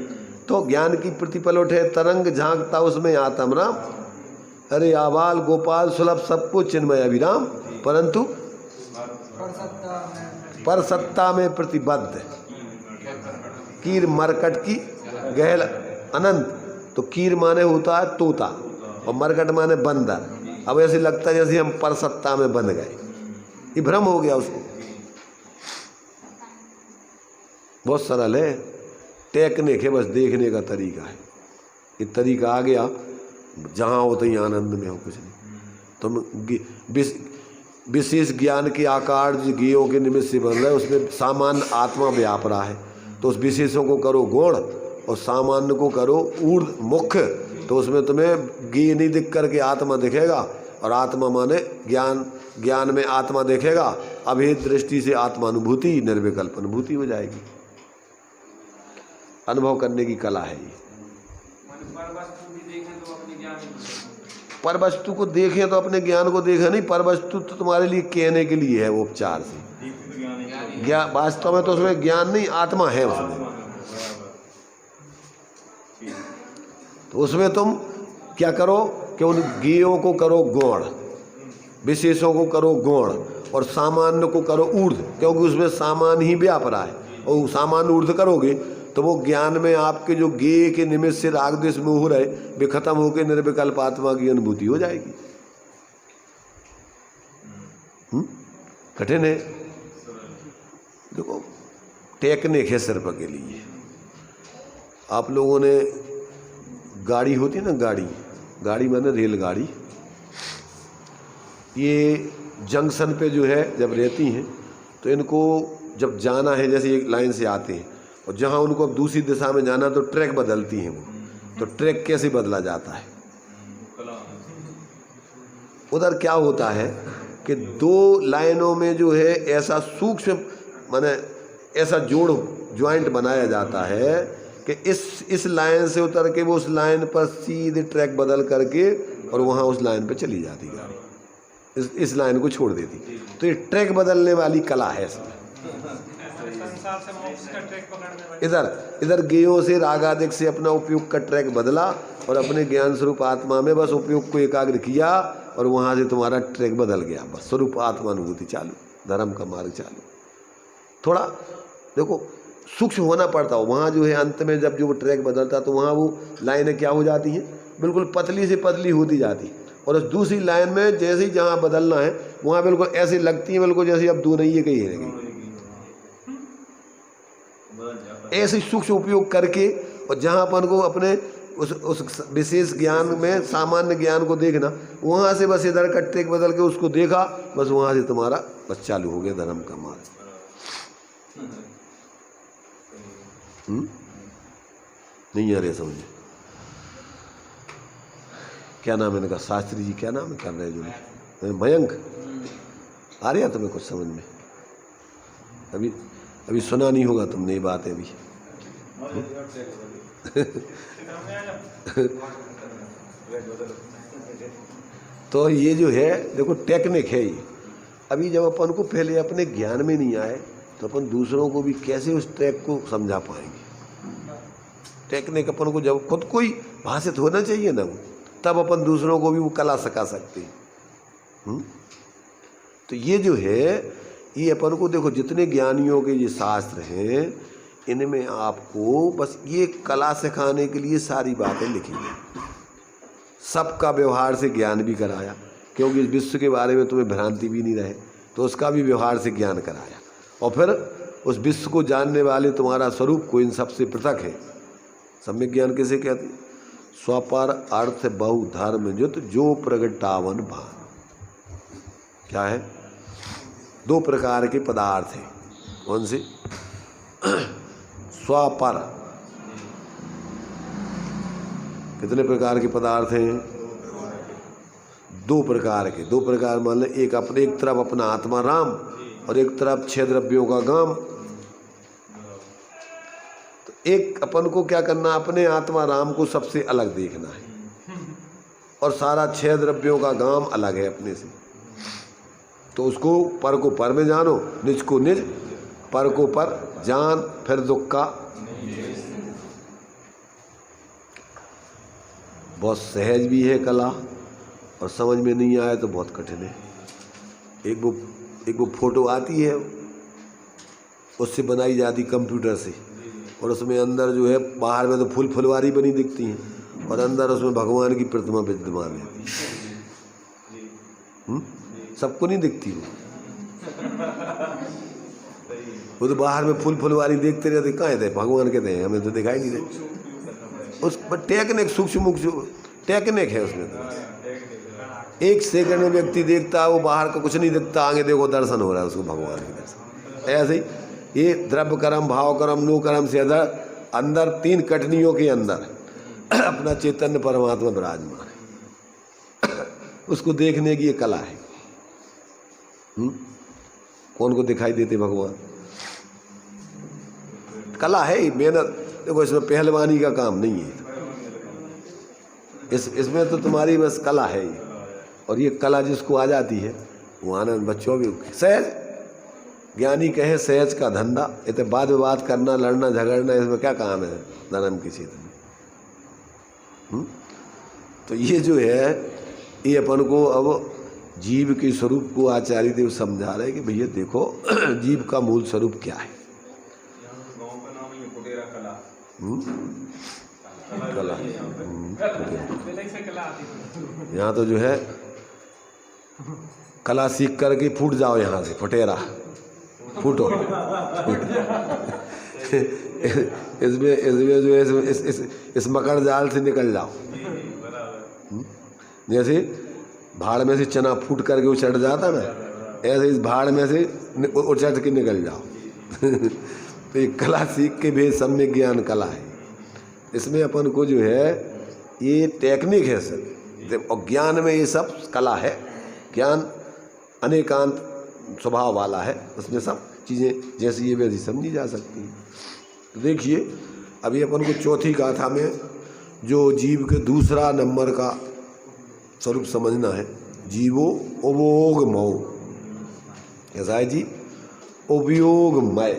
तो ज्ञान की प्रतिपल उठे तरंग झांकता उसमें आत्म राम, अरे आबाल गोपाल सुलभ सबको चिन्मय अभिराम, परंतु पर सत्ता में प्रतिबद्ध कीर मरकट की गहल अनंत। तो कीर माने होता है तोता और मरकट माने बंदर। अब ऐसे लगता है जैसे हम पर सत्ता में बंध गए, ये भ्रम हो गया उसको। बहुत सरल है, टेक्निक है, बस देखने का तरीका है। ये तरीका आ गया, जहाँ हो तो ही आनंद में हो, कुछ नहीं। तुम विशेष ज्ञान के आकार जो गेयों के निमित्त से बन रहा है, उसमें सामान्य आत्मा व्याप रहा है। तो उस विशेषों को करो गुण और सामान्य को करो ऊर्ध मुख्य, तो उसमें तुम्हें गे नहीं दिख करके आत्मा दिखेगा। और आत्मा माने ज्ञान, ज्ञान में आत्मा देखेगा, अभेद दृष्टि से आत्मानुभूति निर्विकल्प अनुभूति हो जाएगी। अनुभव करने की कला है ये। पर वस्तु को देखें तो अपने ज्ञान को देखें नहीं, पर वस्तु तो तुम्हारे लिए कहने के लिए है, वो उपचार से। ज्ञान वास्तव में तो उसमें ज्ञान नहीं, आत्मा है उसमें। तो उसमें तुम क्या करो कि उन गेयों को करो गौण, विशेषों को करो गौण और सामान्य को करो ऊर्ध्व, क्योंकि उसमें सामान्य ही व्याप रहा है। और सामान्य ऊर्ध्व करोगे तो वो ज्ञान में आपके जो गेय के निमित्त से राग द्वेष मोह रहे, वे खत्म होकर निर्विकल्प आत्मा की अनुभूति हो जाएगी। कठिन है, देखो टेक्निक है सिर्फ के लिए। आप लोगों ने गाड़ी होती है ना, गाड़ी माने रेलगाड़ी, ये जंक्शन पे जो है जब रहती हैं तो इनको जब जाना है, जैसे एक लाइन से आते हैं और जहाँ उनको अब दूसरी दिशा में जाना तो ट्रैक बदलती हैं वो। तो ट्रैक कैसे बदला जाता है? उधर क्या होता है कि दो लाइनों में जो है ऐसा सूक्ष्म माने ऐसा जोड़ ज्वाइंट बनाया जाता है कि इस लाइन से उतर के वो उस लाइन पर सीधे ट्रैक बदल करके और वहाँ उस लाइन पे चली जाती गाड़ी, इस लाइन को छोड़ देती। तो ये ट्रैक बदलने वाली कला है इसमें। इधर गेयों से रागादिक से अपना उपयोग का ट्रैक बदला और अपने ज्ञान स्वरूप आत्मा में बस उपयोग को एकाग्र किया और वहाँ से तुम्हारा ट्रैक बदल गया, बस स्वरूप आत्मानुभूति चालू, धर्म का मार्ग चालू। थोड़ा देखो सूक्ष्म होना पड़ता हो, वहाँ जो है अंत में जब जो वो ट्रैक बदलता तो वहाँ वो लाइनें क्या हो जाती हैं, बिल्कुल पतली से पतली होती जाती, और उस दूसरी लाइन में जैसे ही जहाँ बदलना है वहाँ बिल्कुल ऐसी लगती है, बिल्कुल जैसे अब दूर नहीं है कहीं है गई। ऐसे सूक्ष्म उपयोग करके और जहाँ अपन को अपने उस विशेष ज्ञान में सामान्य ज्ञान को देखना, वहाँ से बस इधर का ट्रैक बदल के उसको देखा, बस वहाँ से तुम्हारा बस चालू हो गया धर्म का मार्ग। नहीं आ रहे समझे? क्या नाम है इनका? शास्त्री जी क्या नाम है कर रहे जो मयंक? आ रहा तुम्हें कुछ समझ में? अभी सुना नहीं होगा तुमने ये बात है अभी। तो ये जो है देखो टेक्निक है ये। अभी जब अपन को पहले अपने ज्ञान में नहीं आए तो अपन दूसरों को भी कैसे उस ट्रैक को समझा पाएंगे? टेक्निक अपन को जब खुद कोई भाषित होना चाहिए ना, वो तब अपन दूसरों को भी वो कला सिखा सकते हैं। तो ये जो है ये अपन को देखो जितने ज्ञानियों के ये शास्त्र हैं इनमें आपको बस ये कला सिखाने के लिए सारी बातें लिखी हैं। सबका व्यवहार से ज्ञान भी कराया, क्योंकि इस विश्व के बारे में तुम्हें भ्रांति भी नहीं रहे तो उसका भी व्यवहार से ज्ञान कराया, और फिर उस विश्व को जानने वाले तुम्हारा स्वरूप को इन सबसे पृथक है। सम्यक ज्ञान किसे कहते हैं? स्वपर अर्थ बहु धर्म जुत जो प्रगटावन भान। क्या है? दो प्रकार के पदार्थ हैं। कौन से? स्वपर कितने प्रकार के पदार्थ हैं? दो प्रकार के। दो प्रकार मान लें, एक अपने एक तरफ अपना आत्मा राम और एक तरफ 6 द्रव्यों का गाम। तो एक अपन को क्या करना, अपने आत्मा राम को सबसे अलग देखना है और सारा 6 द्रव्यों का गाम अलग है अपने से। तो उसको पर को पर में जानो, निज को निज, पर को पर जान, फिर दुख का। बहुत सहज भी है कला और समझ में नहीं आए तो बहुत कठिन है। एक वो फोटो आती है, उससे बनाई जाती कंप्यूटर से, और उसमें अंदर जो है बाहर में तो फुलवारी बनी दिखती है और अंदर उसमें भगवान की प्रतिमा विद्यमान रहती है। सबको नहीं दिखती वो तो बाहर में फुलवारी देखते रहते, कहाँ थे भगवान कहते हैं, हमें तो दिखाई नहीं देते। उस पर टेक्निक सूक्ष्म टेक्निक है उसमें। तो 1 सेकंड में व्यक्ति देखता है, वो बाहर का कुछ नहीं दिखता, आगे देखो दर्शन हो रहा है उसको, भगवान के दर्शन। ऐसे ही ये द्रव्य कर्म, भाव कर्म, नो कर्म से अंदर 3 कटनियों के अंदर अपना चैतन्य परमात्मा विराजमान है। उसको देखने की ये कला है। कौन को दिखाई देते भगवान? कला है, मेहनत। देखो इसमें पहलवानी का काम नहीं है, इसमें तो तुम्हारी बस कला है ये। और ये कला जिसको आ जाती है वो आनंद बच्चों भी। सहज ज्ञानी कहे सहज का धंधा, इतने वाद विवाद करना, लड़ना झगड़ना, इसमें क्या काम है धर्म के क्षेत्र में? तो ये जो है ये अपन को अब जीव के स्वरूप को आचार्य देव समझा रहे कि भैया देखो जीव का मूल स्वरूप क्या है। कला यहाँ तो जो है कला सीख करके फूट जाओ, यहाँ से फुटेरा फूटो। इसमें जो है इस मकर जाल से निकल जाओ। जैसे भाड़ में से चना फूट करके उछट जाता ना, ऐसे इस भाड़ में से उछट के निकल जाओ। तो ये कला सीख के भी सम्यक ज्ञान कला है। इसमें अपन को जो है ये टेक्निक है सर, और ज्ञान में ये सब कला है। ज्ञान अनेकांत स्वभाव वाला है, उसमें सब चीज़ें जैसी ये वैसी समझी जा सकती हैं। तो देखिए अभी अपन को चौथी गाथा में जो जीव के दूसरा नंबर का स्वरूप समझना है, जीवो उपयोगमय। कैसा है जी? उपयोगमय।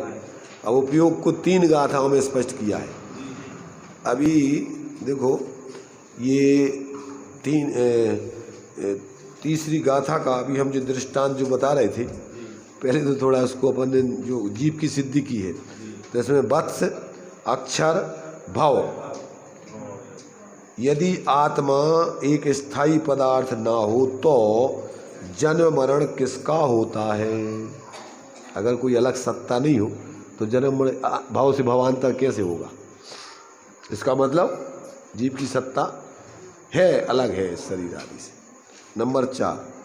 अब उपयोग को 3 गाथाओं में स्पष्ट किया है। अभी देखो ये तीसरी गाथा का अभी हम जो दृष्टांत जो बता रहे थे, पहले तो थोड़ा उसको अपन ने जो जीव की सिद्धि की है, तो इसमें वत्स, अक्षर, भव। यदि आत्मा एक स्थायी पदार्थ ना हो तो जन्म मरण किसका होता है? अगर कोई अलग सत्ता नहीं हो तो जन्म मरण भाव से भावांतर कैसे होगा? इसका मतलब जीव की सत्ता है, अलग है इस शरीर आदि से। नंबर 4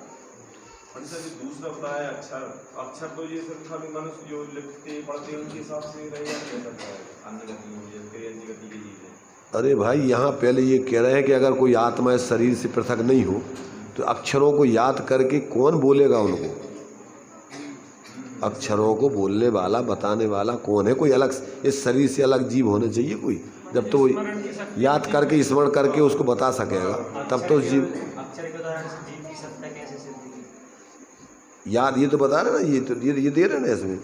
दूसरा बताया अक्षर। अक्षर तो ये सिर्फ खाली मनुष्य जो लिखते पढ़ते उनके हिसाब से रहेगा, अन्य गति की चीज है। अरे भाई यहाँ पहले ये कह रहे हैं कि अगर कोई आत्मा इस शरीर से पृथक नहीं हो तो अक्षरों को याद करके कौन बोलेगा उनको? अक्षरों को बोलने वाला, बताने वाला कौन है? कोई अलग इस शरीर से अलग जीव होना चाहिए कोई, जब तो वो याद करके स्मरण करके उसको बता सकेगा, तब तो जीव। अक्षर के उदाहरण से जीव की सत्ता कैसे सिद्ध की? याद ये तो बता रहे ना, ये तो ये दे रहे ना इसमें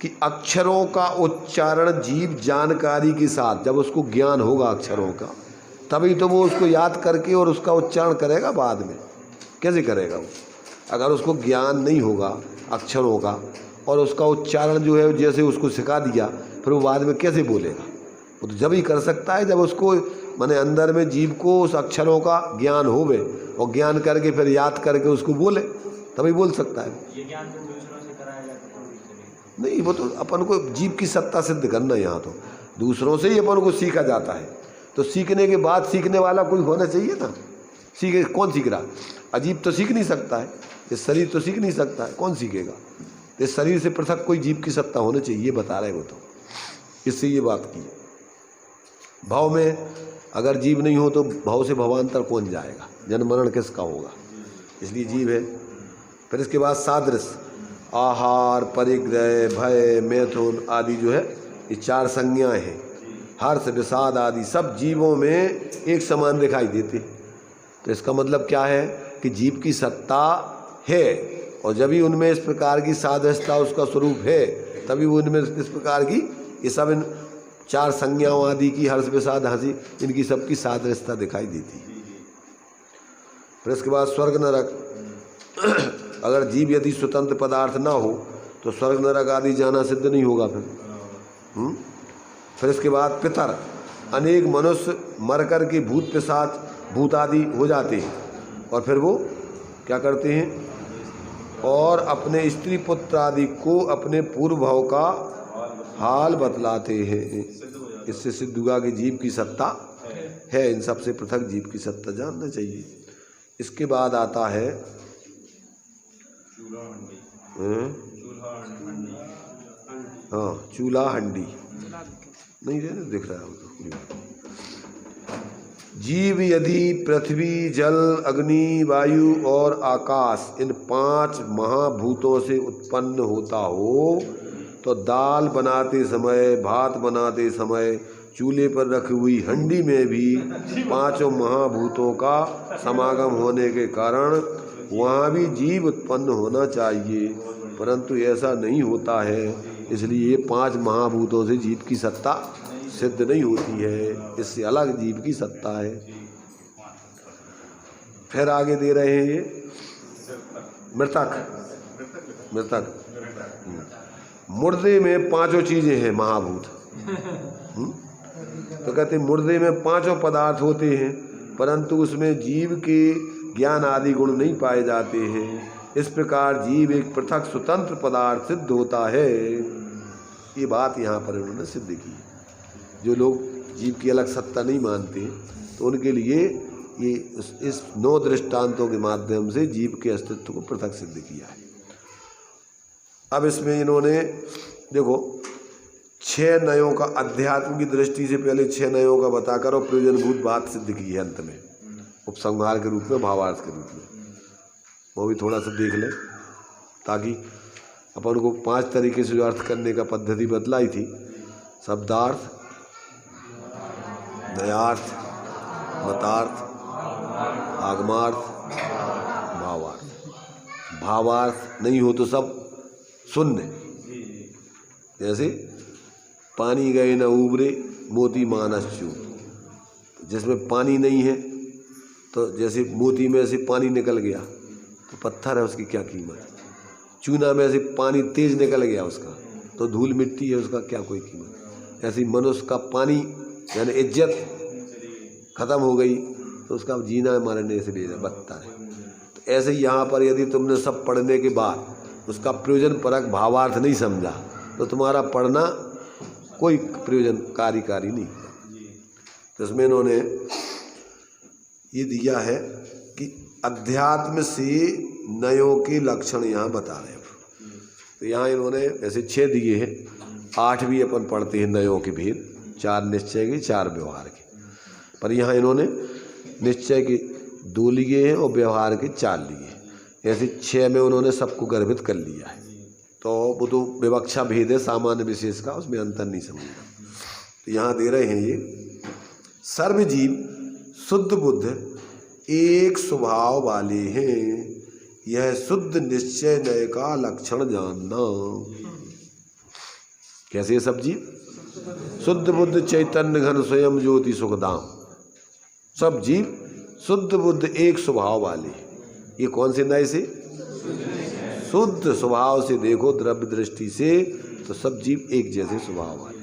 कि अक्षरों का उच्चारण जीव जानकारी के साथ, जब उसको ज्ञान होगा अक्षरों का, तभी तो वो उसको याद करके और उसका उच्चारण करेगा। बाद में कैसे करेगा वो? अगर उसको ज्ञान नहीं होगा अक्षरों का और उसका उच्चारण जो है जैसे उसको सिखा दिया, फिर वो बाद में कैसे बोलेगा? वो तो जब ही कर सकता है जब उसको माने अंदर में जीव को उस अक्षरों का ज्ञान होवे और ज्ञान करके फिर याद करके उसको बोले, तभी बोल सकता है। ये ज्ञान तो दूसरों से कराया जाता है? नहीं, वो तो अपन को जीव की सत्ता सिद्ध करना है। यहाँ तो दूसरों से ही अपन को सीखा जाता है, तो सीखने के बाद सीखने वाला कोई होना चाहिए ना। सीखे कौन सीख रहा? अजीब तो सीख नहीं सकता है, इस शरीर तो सीख नहीं सकता है, कौन सीखेगा? इस शरीर से पृथक कोई जीव की सत्ता होना चाहिए, ये बता रहे वो तो, इससे ये बात की। भाव में अगर जीव नहीं हो तो भाव से भवांतर कौन जाएगा? जन्म मरण किसका होगा? इसलिए जीव है। फिर इसके बाद सादृश, आहार, परिग्रह, भय, मैथुन आदि जो है ये 4 संज्ञाएं हैं। हर्ष, विषाद आदि सब जीवों में एक समान दिखाई देते। तो इसका मतलब क्या है कि जीव की सत्ता है, और जब भी उनमें इस प्रकार की सादृशता उसका स्वरूप है, तभी वो उनमें इस प्रकार की ये सब इन 4 संज्ञाओं आदि की, हर्ष, विषाद, हंसी, इनकी सबकी सादृशता दिखाई देती है। फिर इसके बाद स्वर्ग नरक। अगर जीव यदि स्वतंत्र पदार्थ ना हो तो स्वर्ग नरक आदि जाना सिद्ध नहीं होगा। फिर इसके बाद पितर। अनेक मनुष्य मर कर के भूत पिशाच भूत आदि हो जाते हैं और फिर वो क्या करते हैं? और अपने स्त्री पुत्र आदि को अपने पूर्व भाव का हाल बतलाते हैं। इससे सिद्ध हुआ कि जीव की सत्ता है, इन सबसे पृथक जीव की सत्ता जानना चाहिए। इसके बाद आता है चूल्हा हंडी। नहीं दिख रहा है। जीव यदि पृथ्वी, जल, अग्नि, वायु और आकाश इन 5 महाभूतों से उत्पन्न होता हो तो दाल बनाते समय, भात बनाते समय चूल्हे पर रखी हुई हंडी में भी 5 महाभूतों का समागम होने के कारण वहाँ भी जीव उत्पन्न होना चाहिए, परंतु ऐसा नहीं होता है। इसलिए 5 महाभूतों से जीव की सत्ता सिद्ध नहीं होती है, इससे अलग जीव की सत्ता है। फिर आगे दे रहे हैं ये मृतक। मुर्दे में 5 चीजें हैं महाभूत। तो कहते हैं मुर्दे में 5 पदार्थ होते हैं, परंतु उसमें जीव के ज्ञान आदि गुण नहीं पाए जाते हैं। इस प्रकार जीव एक पृथक स्वतंत्र पदार्थ सिद्ध होता है। ये बात यहाँ पर उन्होंने सिद्ध की। जो लोग जीव की अलग सत्ता नहीं मानते तो उनके लिए ये इस 9 दृष्टांतों के माध्यम से जीव के अस्तित्व को पृथक सिद्ध किया है। अब इसमें इन्होंने देखो 6 नयों का अध्यात्म की दृष्टि से पहले 6 नयों का बताकर और प्रयोजनभूत बात सिद्ध की है अंत में, उपसंहार के रूप में, भावार्थ के रूप में। वो भी थोड़ा सा देख लें ताकि अपन को 5 तरीके से जो अर्थ करने का पद्धति बतलाई थी शब्दार्थ, नयार्थ, मतार्थ, आगमार्थ, भावार्थ। भावार्थ नहीं हो तो सब शून्य। जैसे पानी गए न उबरे मोती मानस चूर, जिसमें पानी नहीं है तो जैसे मोती में से पानी निकल गया तो पत्थर है, उसकी क्या कीमत। चूना में से पानी तेज निकल गया उसका तो धूल मिट्टी है, उसका क्या कोई कीमत। ऐसे मनुष्य का पानी यानी इज्जत खत्म हो गई तो उसका जीना मरने से बेजा बदतर है। तो ऐसे ही यहाँ पर यदि तुमने सब पढ़ने के बाद उसका प्रयोजन परक भावार्थ नहीं समझा तो तुम्हारा पढ़ना कोई प्रयोजनकारी नहीं। तो इसमें इन्होंने ये दिया है कि अध्यात्म से नयों के लक्षण यहाँ बता रहे हैं। तो यहाँ इन्होंने ऐसे 6 दिए हैं, 8 भी अपन पढ़ते हैं नयों के भेद, 4 निश्चय के 4 व्यवहार के, पर यहाँ इन्होंने निश्चय के 2 लिए हैं और व्यवहार के 4 लिए हैं। ऐसे 6 में उन्होंने सबको गर्भित कर लिया है। तो वो तो विवक्षा भेद है सामान्य विशेष का, उसमें अंतर नहीं समझना। तो यहाँ दे रहे हैं ये सर्वजीव शुद्ध बुद्ध एक स्वभाव वाले हैं, यह शुद्ध निश्चय नय का लक्षण जानना। कैसे है सब जीव? शुद्ध बुद्ध चैतन्य घन स्वयं ज्योति सुखधाम। सब जीव शुद्ध बुद्ध एक स्वभाव वाले। ये कौन से नय से? शुद्ध स्वभाव से देखो द्रव्य दृष्टि से तो सब जीव एक जैसे स्वभाव वाले।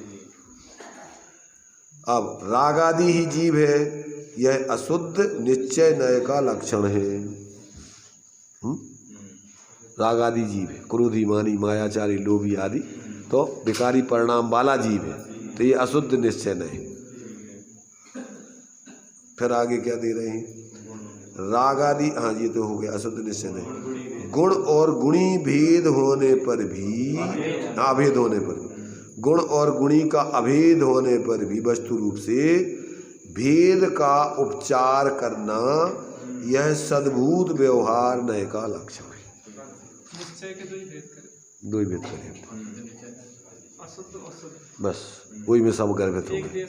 अब राग आदि ही जीव है, यह अशुद्ध निश्चय नय का लक्षण है। राग आदि जीव है, क्रोधी मानी मायाचारी लोभी आदि तो विकारी परिणाम वाला जीव है, तो ये अशुद्ध निश्चय नय। फिर आगे क्या दे रहे हैं? राग आदि, हाँ ये तो हो गया अशुद्ध निश्चय नय। गुण और गुणी भेद होने पर भी, अभेद होने पर भी, गुण और गुणी का अभेद होने पर भी वस्तु रूप से भेद का उपचार करना, यह सद्भूत व्यवहार नय का लक्षण है। निश्चय के 2 ही भेद करें, 2 ही भेद करें अशुद्ध और शुद्ध, बस वही में सब गर्भित हो गए।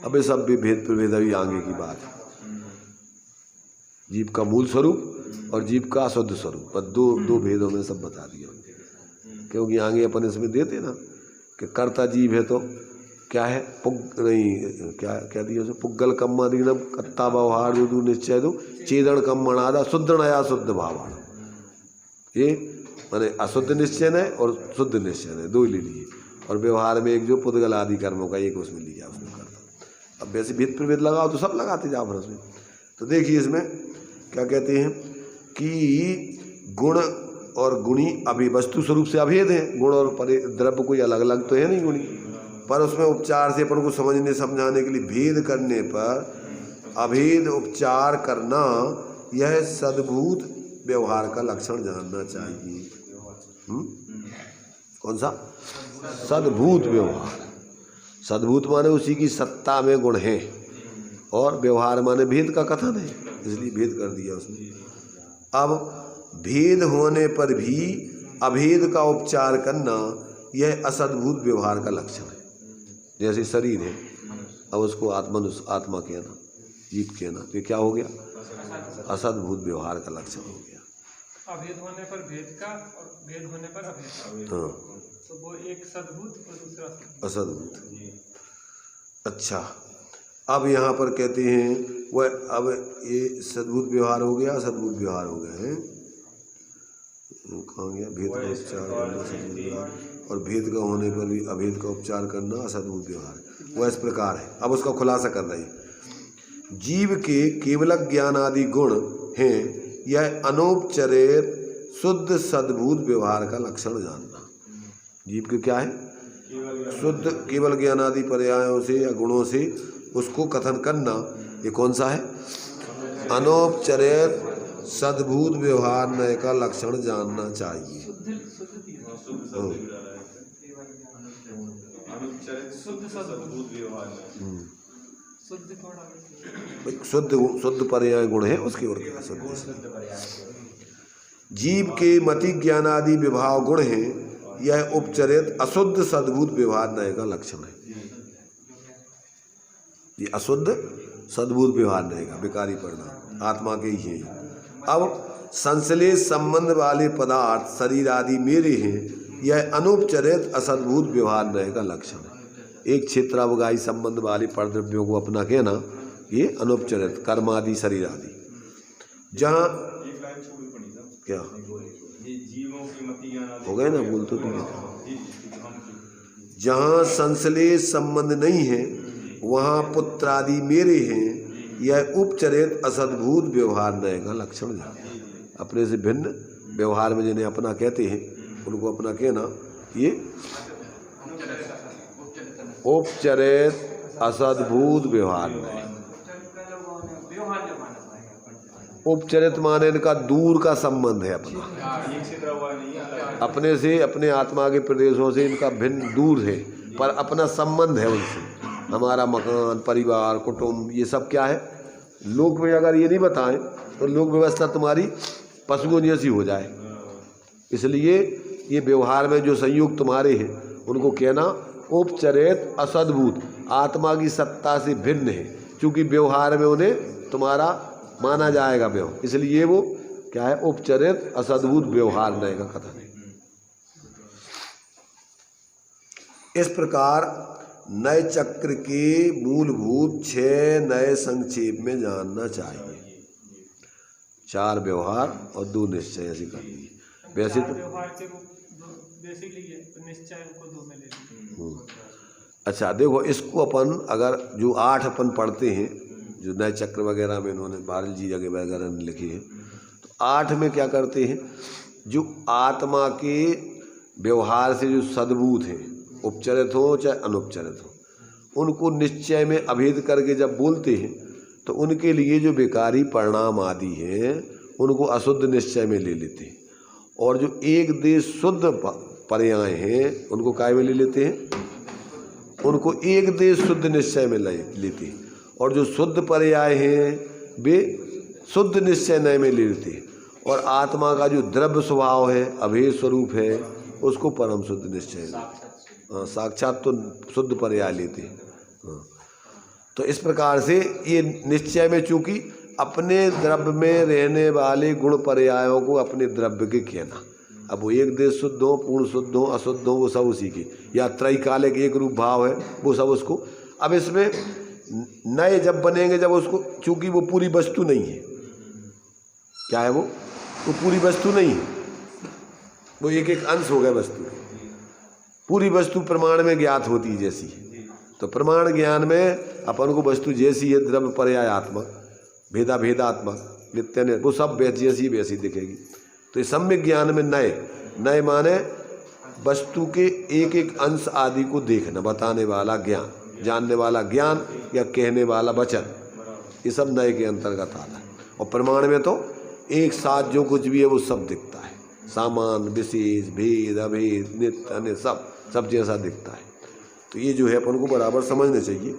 अबे सब भी भेद प्रभेद अभी आगे की बात है। जीव का मूल स्वरूप और जीव का अशुद्ध स्वरूप, पर दो भेदों में सब बता दिया। क्योंकि आगे अपन इसमें देते ना कि कर्ता जीव है तो क्या है, पुग नहीं क्या दिया उसे, पुग्गल कम्मा दीनम कत्ता व्यवहार दो निश्चय दो चेदन कम्मण आदा शुद्ध नया शुद्ध भावाण। ये माने अशुद्ध निश्चय है और शुद्ध निश्चय है, 2 ले लिए। और व्यवहार में एक जो पुद्गल आदि कर्मों का एक उसमें लिया, उसमें करता। अब वैसे भेद प्रभेद लगाओ तो सब लगाते जाओ फिर उसमें। तो देखिए इसमें क्या कहते हैं कि गुण और गुणी अभी वस्तु स्वरूप से अभेद है। गुण और द्रव्य कोई अलग अलग तो है नहीं गुणी, पर उसमें उपचार से अपन को समझने समझाने के लिए भेद करने पर अभेद उपचार करना, यह सद्भूत व्यवहार का लक्षण जानना चाहिए। कौन सा? सद्भूत व्यवहार। सद्भूत माने उसी की सत्ता में गुण है, और व्यवहार माने भेद का कथन है, इसलिए भेद कर दिया उसने। अब भेद होने पर भी अभेद का उपचार करना, यह असद्भूत व्यवहार का लक्षण है। जैसे शरीर है, अब उसको आत्मा कहना, जीव कहना, तो क्या हो गया? असद्भूत व्यवहार का लक्षण हो गया। अभेद होने पर भेद का और भेद होने पर अभेद। हाँ, तो वो एक सद्भूत और दूसरा असद्भूत। अच्छा, अब यहाँ पर कहते हैं वह, अब ये सद्भूत व्यवहार हो गया, असद्भूत व्यवहार हो गया है। कहाँ गया? भेद का उपचार करना सद्भूत व्यवहार, और भेद का होने पर भी अभेद का उपचार करना असद्भूत व्यवहार। वह इस प्रकार है। अब उसका खुलासा कर रहे हैं। जीव के केवल ज्ञान आदि गुण हैं, यह अनौपचारिक शुद्ध सद्भूत व्यवहार का लक्षण जानना। जीव के क्या है? शुद्ध केवल ज्ञान आदि पर्यायों से या गुणों से उसको कथन करना, ये कौन सा है? अनौपचारिक सद्भूत व्यवहार नय का लक्षण जानना चाहिए। शुद्ध पर्याय गुण है उसके और क्या शुद्ध। जीव के मति ज्ञान आदि विभाव गुण हैं, यह उपचरित अशुद्ध सद्भूत व्यवहार नय का लक्षण है। ये अशुद्ध सद्भूत व्यवहार नय का विकारी परिणाम आत्मा के ही है। अब संश्लेष संबंध वाले पदार्थ शरीर आदि मेरे हैं, यह अनुपचरित असद्भूत व्यवहार नय का लक्षण है। एक क्षेत्रावगाही संबंध वाले परद्रव्यों को अपना कहना ये अनुपचरित कर्म आदि शरीर आदि। जहाँ एक लाइन छोड़ी पड़ी था क्या ये जीवों की मति ज्ञान आदि हो गए ना, बोल तो ठीक है। जहाँ संश्लेष संबंध नहीं है वहाँ पुत्र आदि मेरे हैं, यह उपचरित असद्भूत व्यवहार नय का लक्षण है। अपने से भिन्न व्यवहार में जिन्हें अपना कहते हैं उनको अपना कहना ये उपचरित असद्भूत व्यवहार नय। उपचरित माने इनका दूर का संबंध है अपना, अपने से अपने आत्मा के प्रदेशों से इनका भिन्न दूर है, पर अपना संबंध है उनसे। हमारा मकान परिवार कुटुंब ये सब क्या है, लोक में अगर ये नहीं बताएं तो लोक व्यवस्था तुम्हारी पशुओं जैसी हो जाए। इसलिए ये व्यवहार में जो संयोग तुम्हारे हैं उनको कहना उपचरित असद्भूत, आत्मा की सत्ता से भिन्न है, क्योंकि व्यवहार में उन्हें तुम्हारा माना जाएगा व्यवहार, इसलिए वो क्या है उपचरित असद्भूत व्यवहार नय का कथन है। इस प्रकार नय चक्र के मूलभूत 6 नए संक्षेप में जानना चाहिए। 4 व्यवहार और 2 निश्चय ऐसी कर दी। वैसे तो व्यवहार के बेसिकली ये निश्चय को 2 में ले लीजिए। अच्छा देखो, इसको अपन अगर जो 8 अपन पढ़ते हैं जो नए चक्र वगैरह में इन्होंने भारत जी जगह वगैरह ने लिखे हैं, तो 8 में क्या करते हैं, जो आत्मा के व्यवहार से जो सद्भूत हैं, उपचरित हो चाहे अनुपचरित हो, उनको निश्चय में अभेद करके जब बोलते हैं तो उनके लिए जो विकारी परिणाम आदि हैं उनको अशुद्ध निश्चय में ले लेते हैं, और जो एक देश शुद्ध पर्याय हैं उनको काय में ले लेते हैं, उनको एक देश शुद्ध निश्चय में लेते हैं, और जो शुद्ध पर्याय हैं वे शुद्ध निश्चय नय में ले लेते हैं, और आत्मा का जो द्रव्य स्वभाव है अभेद स्वरूप है उसको परम शुद्ध निश्चय साक्षात तो शुद्ध पर्याय लेते हैं। तो इस प्रकार से ये निश्चय में चूंकि अपने द्रव्य में रहने वाले गुण पर्यायों को अपने द्रव्य के कहना, अब वो एक देश शुद्ध हो, पूर्ण शुद्ध हो, अशुद्ध हो, वो सब उसी के, या त्रैकालिक एक रूप भाव है वो सब उसको। अब इसमें नए जब बनेंगे जब उसको, चूंकि वो पूरी वस्तु नहीं है, क्या है वो पूरी वस्तु नहीं है, वो एक एक अंश हो गया वस्तु। पूरी वस्तु प्रमाण में ज्ञात होती है जैसी है, तो प्रमाण ज्ञान में अपन को वस्तु जैसी है, द्रव्य पर्याय आत्मा भेदा भेदात्मा नित्य ने वो सब जैसी वैसी दिखेगी। तो इस सम्यक ज्ञान में नए माने वस्तु के एक एक अंश आदि को देखना, बताने वाला ज्ञान, जानने वाला ज्ञान या कहने वाला वचन, ये सब नए के अंतर्गत आता है। और प्रमाण में तो एक साथ जो कुछ भी है वो सब दिखता है, सामान विशेष भेद अभेद नित्य अन्य सब जैसा दिखता है। तो ये जो है अपन को बराबर समझना चाहिए।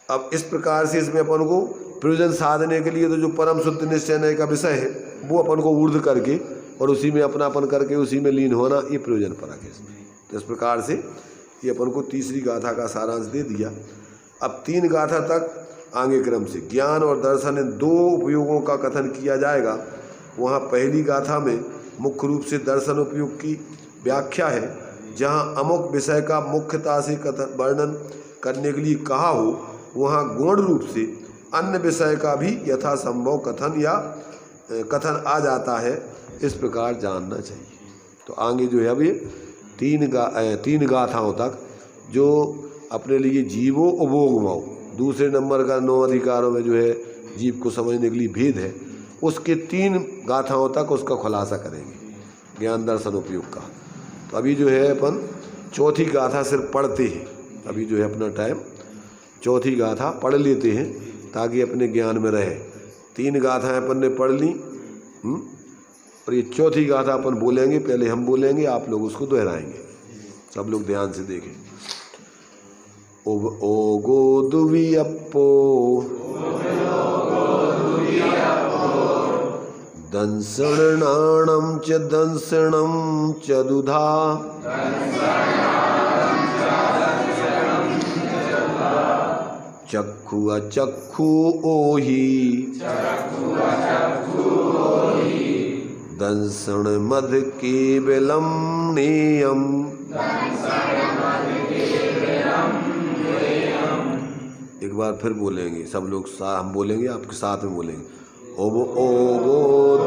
अब इस प्रकार से इसमें अपन को प्रयोजन साधने के लिए तो जो परम शुद्ध निश्चय नय का विषय है वो अपन को ऊर्ध्व करके और उसी में अपनापन करके उसी में लीन होना, ये प्रयोजन परक है इसमें। तो इस प्रकार से ये अपन को तीसरी गाथा का सारांश दे दिया। अब 3 गाथा तक आगे क्रम से ज्ञान और दर्शन इन 2 उपयोगों का कथन किया जाएगा। वहाँ पहली गाथा में मुख्य रूप से दर्शन उपयोग की व्याख्या है, जहाँ अमुक विषय का मुख्यता से कथन वर्णन करने के लिए कहा हो, वहाँ गौण रूप से अन्य विषय का भी यथासंभव कथन आ जाता है। इस प्रकार जानना चाहिए। तो आगे जो है अब ये 3 गाथाओं तक जो अपने लिए जीवो उपभोगमो, दूसरे नंबर का 9 अधिकारों में जो है जीव को समझने के लिए भेद है, उसके 3 गाथाओं तक उसका खुलासा करेंगे ज्ञान दर्शन उपयोग का। तो अभी जो है अपन चौथी गाथा सिर्फ पढ़ते हैं, अभी जो है अपना टाइम चौथी गाथा पढ़ लेते हैं ताकि अपने ज्ञान में रहे। 3 गाथाएं अपन ने पढ़ ली, और ये चौथी गाथा अपन बोलेंगे, पहले हम बोलेंगे, आप लोग उसको दोहराएंगे। सब लोग ध्यान से देखें। ओ गो दुवी अपो दंसणाणम च दंसणम चदुधा चक्षु अचक्षु ओहि दंसन मध केवलम नेयम। एक बार फिर बोलेंगे सब लोग, हम बोलेंगे आपके साथ में बोलेंगे। ओबो ओगो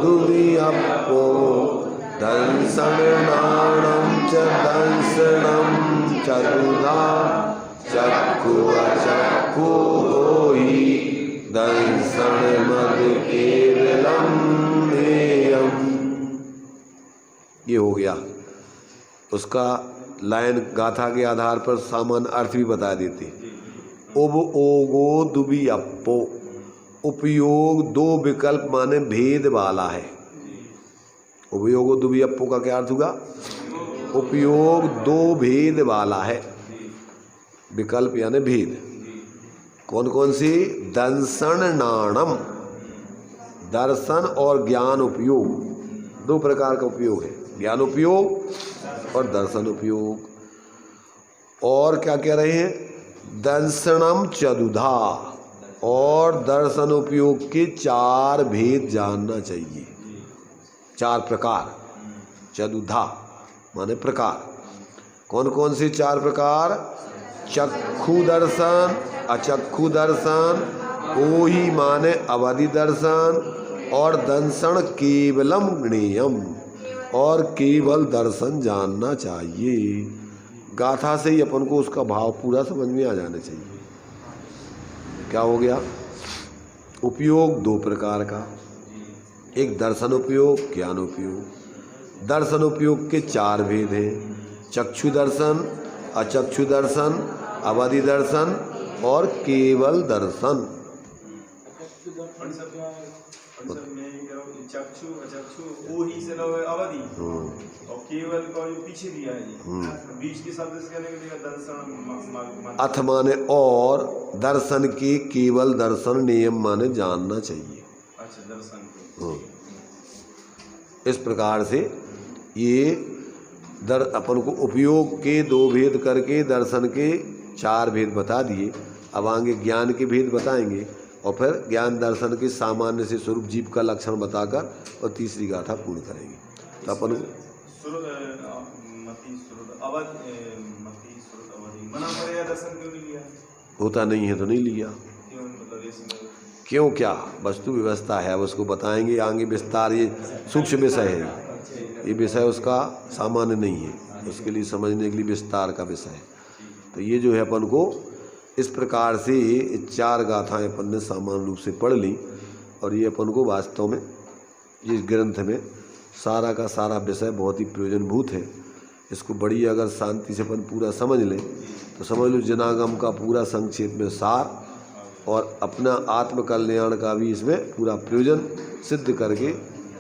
दुर्यप्पो दंसन नाणम च दंसनम चदुधा चक्षु अचक्षु ओहि दंसन मद केवलम नेयम। ये हो गया। उसका लाइन गाथा के आधार पर सामान्य अर्थ भी बता देते। उब ओगो दुबी अप्पो, उपयोग दो विकल्प माने भेद वाला है। उपयोगो दुबी अप्पो का क्या अर्थ होगा? उपयोग दो भेद वाला है। विकल्प यानी भेद। कौन कौन सी? दंसन नाणम, दर्शन और ज्ञान उपयोग, दो प्रकार का उपयोग है, ज्ञान उपयोग और दर्शन उपयोग। और क्या कह रहे हैं? दंसनम चदुधा, और दर्शन उपयोग के चार भेद जानना चाहिए, चार प्रकार। चदुधा माने प्रकार। कौन कौन से चार प्रकार? चक्षु दर्शन, अचक्षु दर्शन, ओहि माने अवधि दर्शन, और दंसन केवलम ज्ञेयम, और केवल दर्शन जानना चाहिए। गाथा से ही अपन को उसका भाव पूरा समझ में आ जाना चाहिए। क्या हो गया? उपयोग दो प्रकार का, एक दर्शन उपयोग, ज्ञान उपयोग। दर्शन उपयोग के चार भेद हैं, चक्षु दर्शन, अचक्षु दर्शन, अवधि दर्शन और केवल दर्शन। चक्षु अचक्षु ओहि से अवधि और केवल का पीछे दिया है जी, बीच के शब्द से कहने के लिए दर्शन अथ माने और, दर्शन के केवल दर्शन, नियम माने जानना चाहिए। अच्छा, दर्शन इस प्रकार से ये अपन को उपयोग के दो भेद करके दर्शन के चार भेद बता दिए। अब आगे ज्ञान के भेद बताएंगे और फिर ज्ञान दर्शन के सामान्य से स्वरूप जीव का लक्षण बताकर और तीसरी गाथा पूर्ण करेंगे। तो अपन होता नहीं है तो नहीं लिया, क्यों? क्या वस्तु व्यवस्था है उसको बताएंगे आगे विस्तार। ये सूक्ष्म विषय है, ये विषय उसका सामान्य नहीं है, उसके लिए समझने के लिए विस्तार का विषय है। तो ये जो है अपन को इस प्रकार से चार गाथाएं अपन ने सामान्य रूप से पढ़ ली, और ये अपन को वास्तव में इस ग्रंथ में सारा का सारा विषय बहुत ही प्रयोजनभूत है। इसको बड़ी अगर शांति से अपन पूरा समझ लें तो समझ लो जनागम का पूरा संक्षेप में सार और अपना आत्म कल्याण का भी इसमें पूरा प्रयोजन सिद्ध करके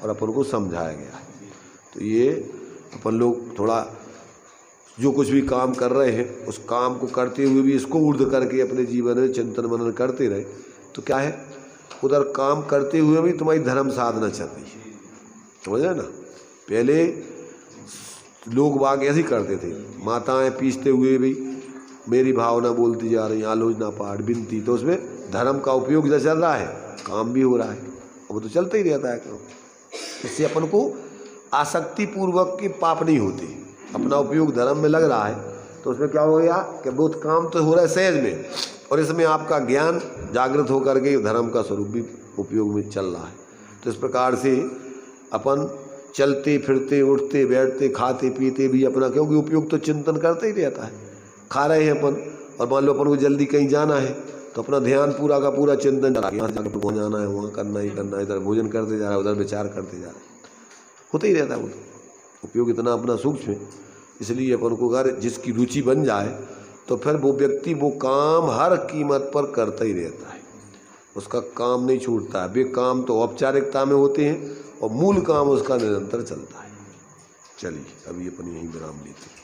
और अपन को समझाया गया है। तो ये अपन लोग थोड़ा जो कुछ भी काम कर रहे हैं उस काम को करते हुए भी इसको ऊर्ध्व करके अपने जीवन में चिंतन मनन करते रहे तो क्या है, उधर काम करते हुए भी तुम्हारी धर्म साधना चल रही है। समझ रहे ना? पहले लोग बाग ऐसे ही करते थे, माताएं पीसते हुए भी मेरी भावना बोलती जा रही, आलोचना पाठ बिनती, तो उसमें धर्म का उपयोग जो चल रहा है, काम भी हो रहा है, वो तो चलता ही रहता है काम। इससे अपन को आसक्ति पूर्वक की पाप नहीं होती, अपना उपयोग धर्म में लग रहा है तो उसमें क्या हो गया कि बहुत काम तो हो रहा है सहज में, और इसमें आपका ज्ञान जागृत होकर के धर्म का स्वरूप भी उपयोग में चल रहा है। तो इस प्रकार से अपन चलते फिरते उठते बैठते खाते पीते भी अपना, क्योंकि उपयोग तो चिंतन करते ही रहता है। खा रहे हैं अपन और मान लो अपन को जल्दी कहीं जाना है तो अपना ध्यान पूरा का पूरा चिंतन, यहाँ जाकर पहुँच जाना है, वहाँ करना ही करना है, इधर भोजन करते जा रहा है, उधर विचार करते जा रहे हैं, होता ही रहता है। वो तो उपयोग इतना अपना सूक्ष्म है, इसलिए अपन को अगर जिसकी रुचि बन जाए तो फिर वो व्यक्ति वो काम हर कीमत पर करता ही रहता है, उसका काम नहीं छूटता है। वे काम तो औपचारिकता में होते हैं और मूल काम उसका निरंतर चलता है। चलिए अभी अपन यहीं विराम लेते हैं।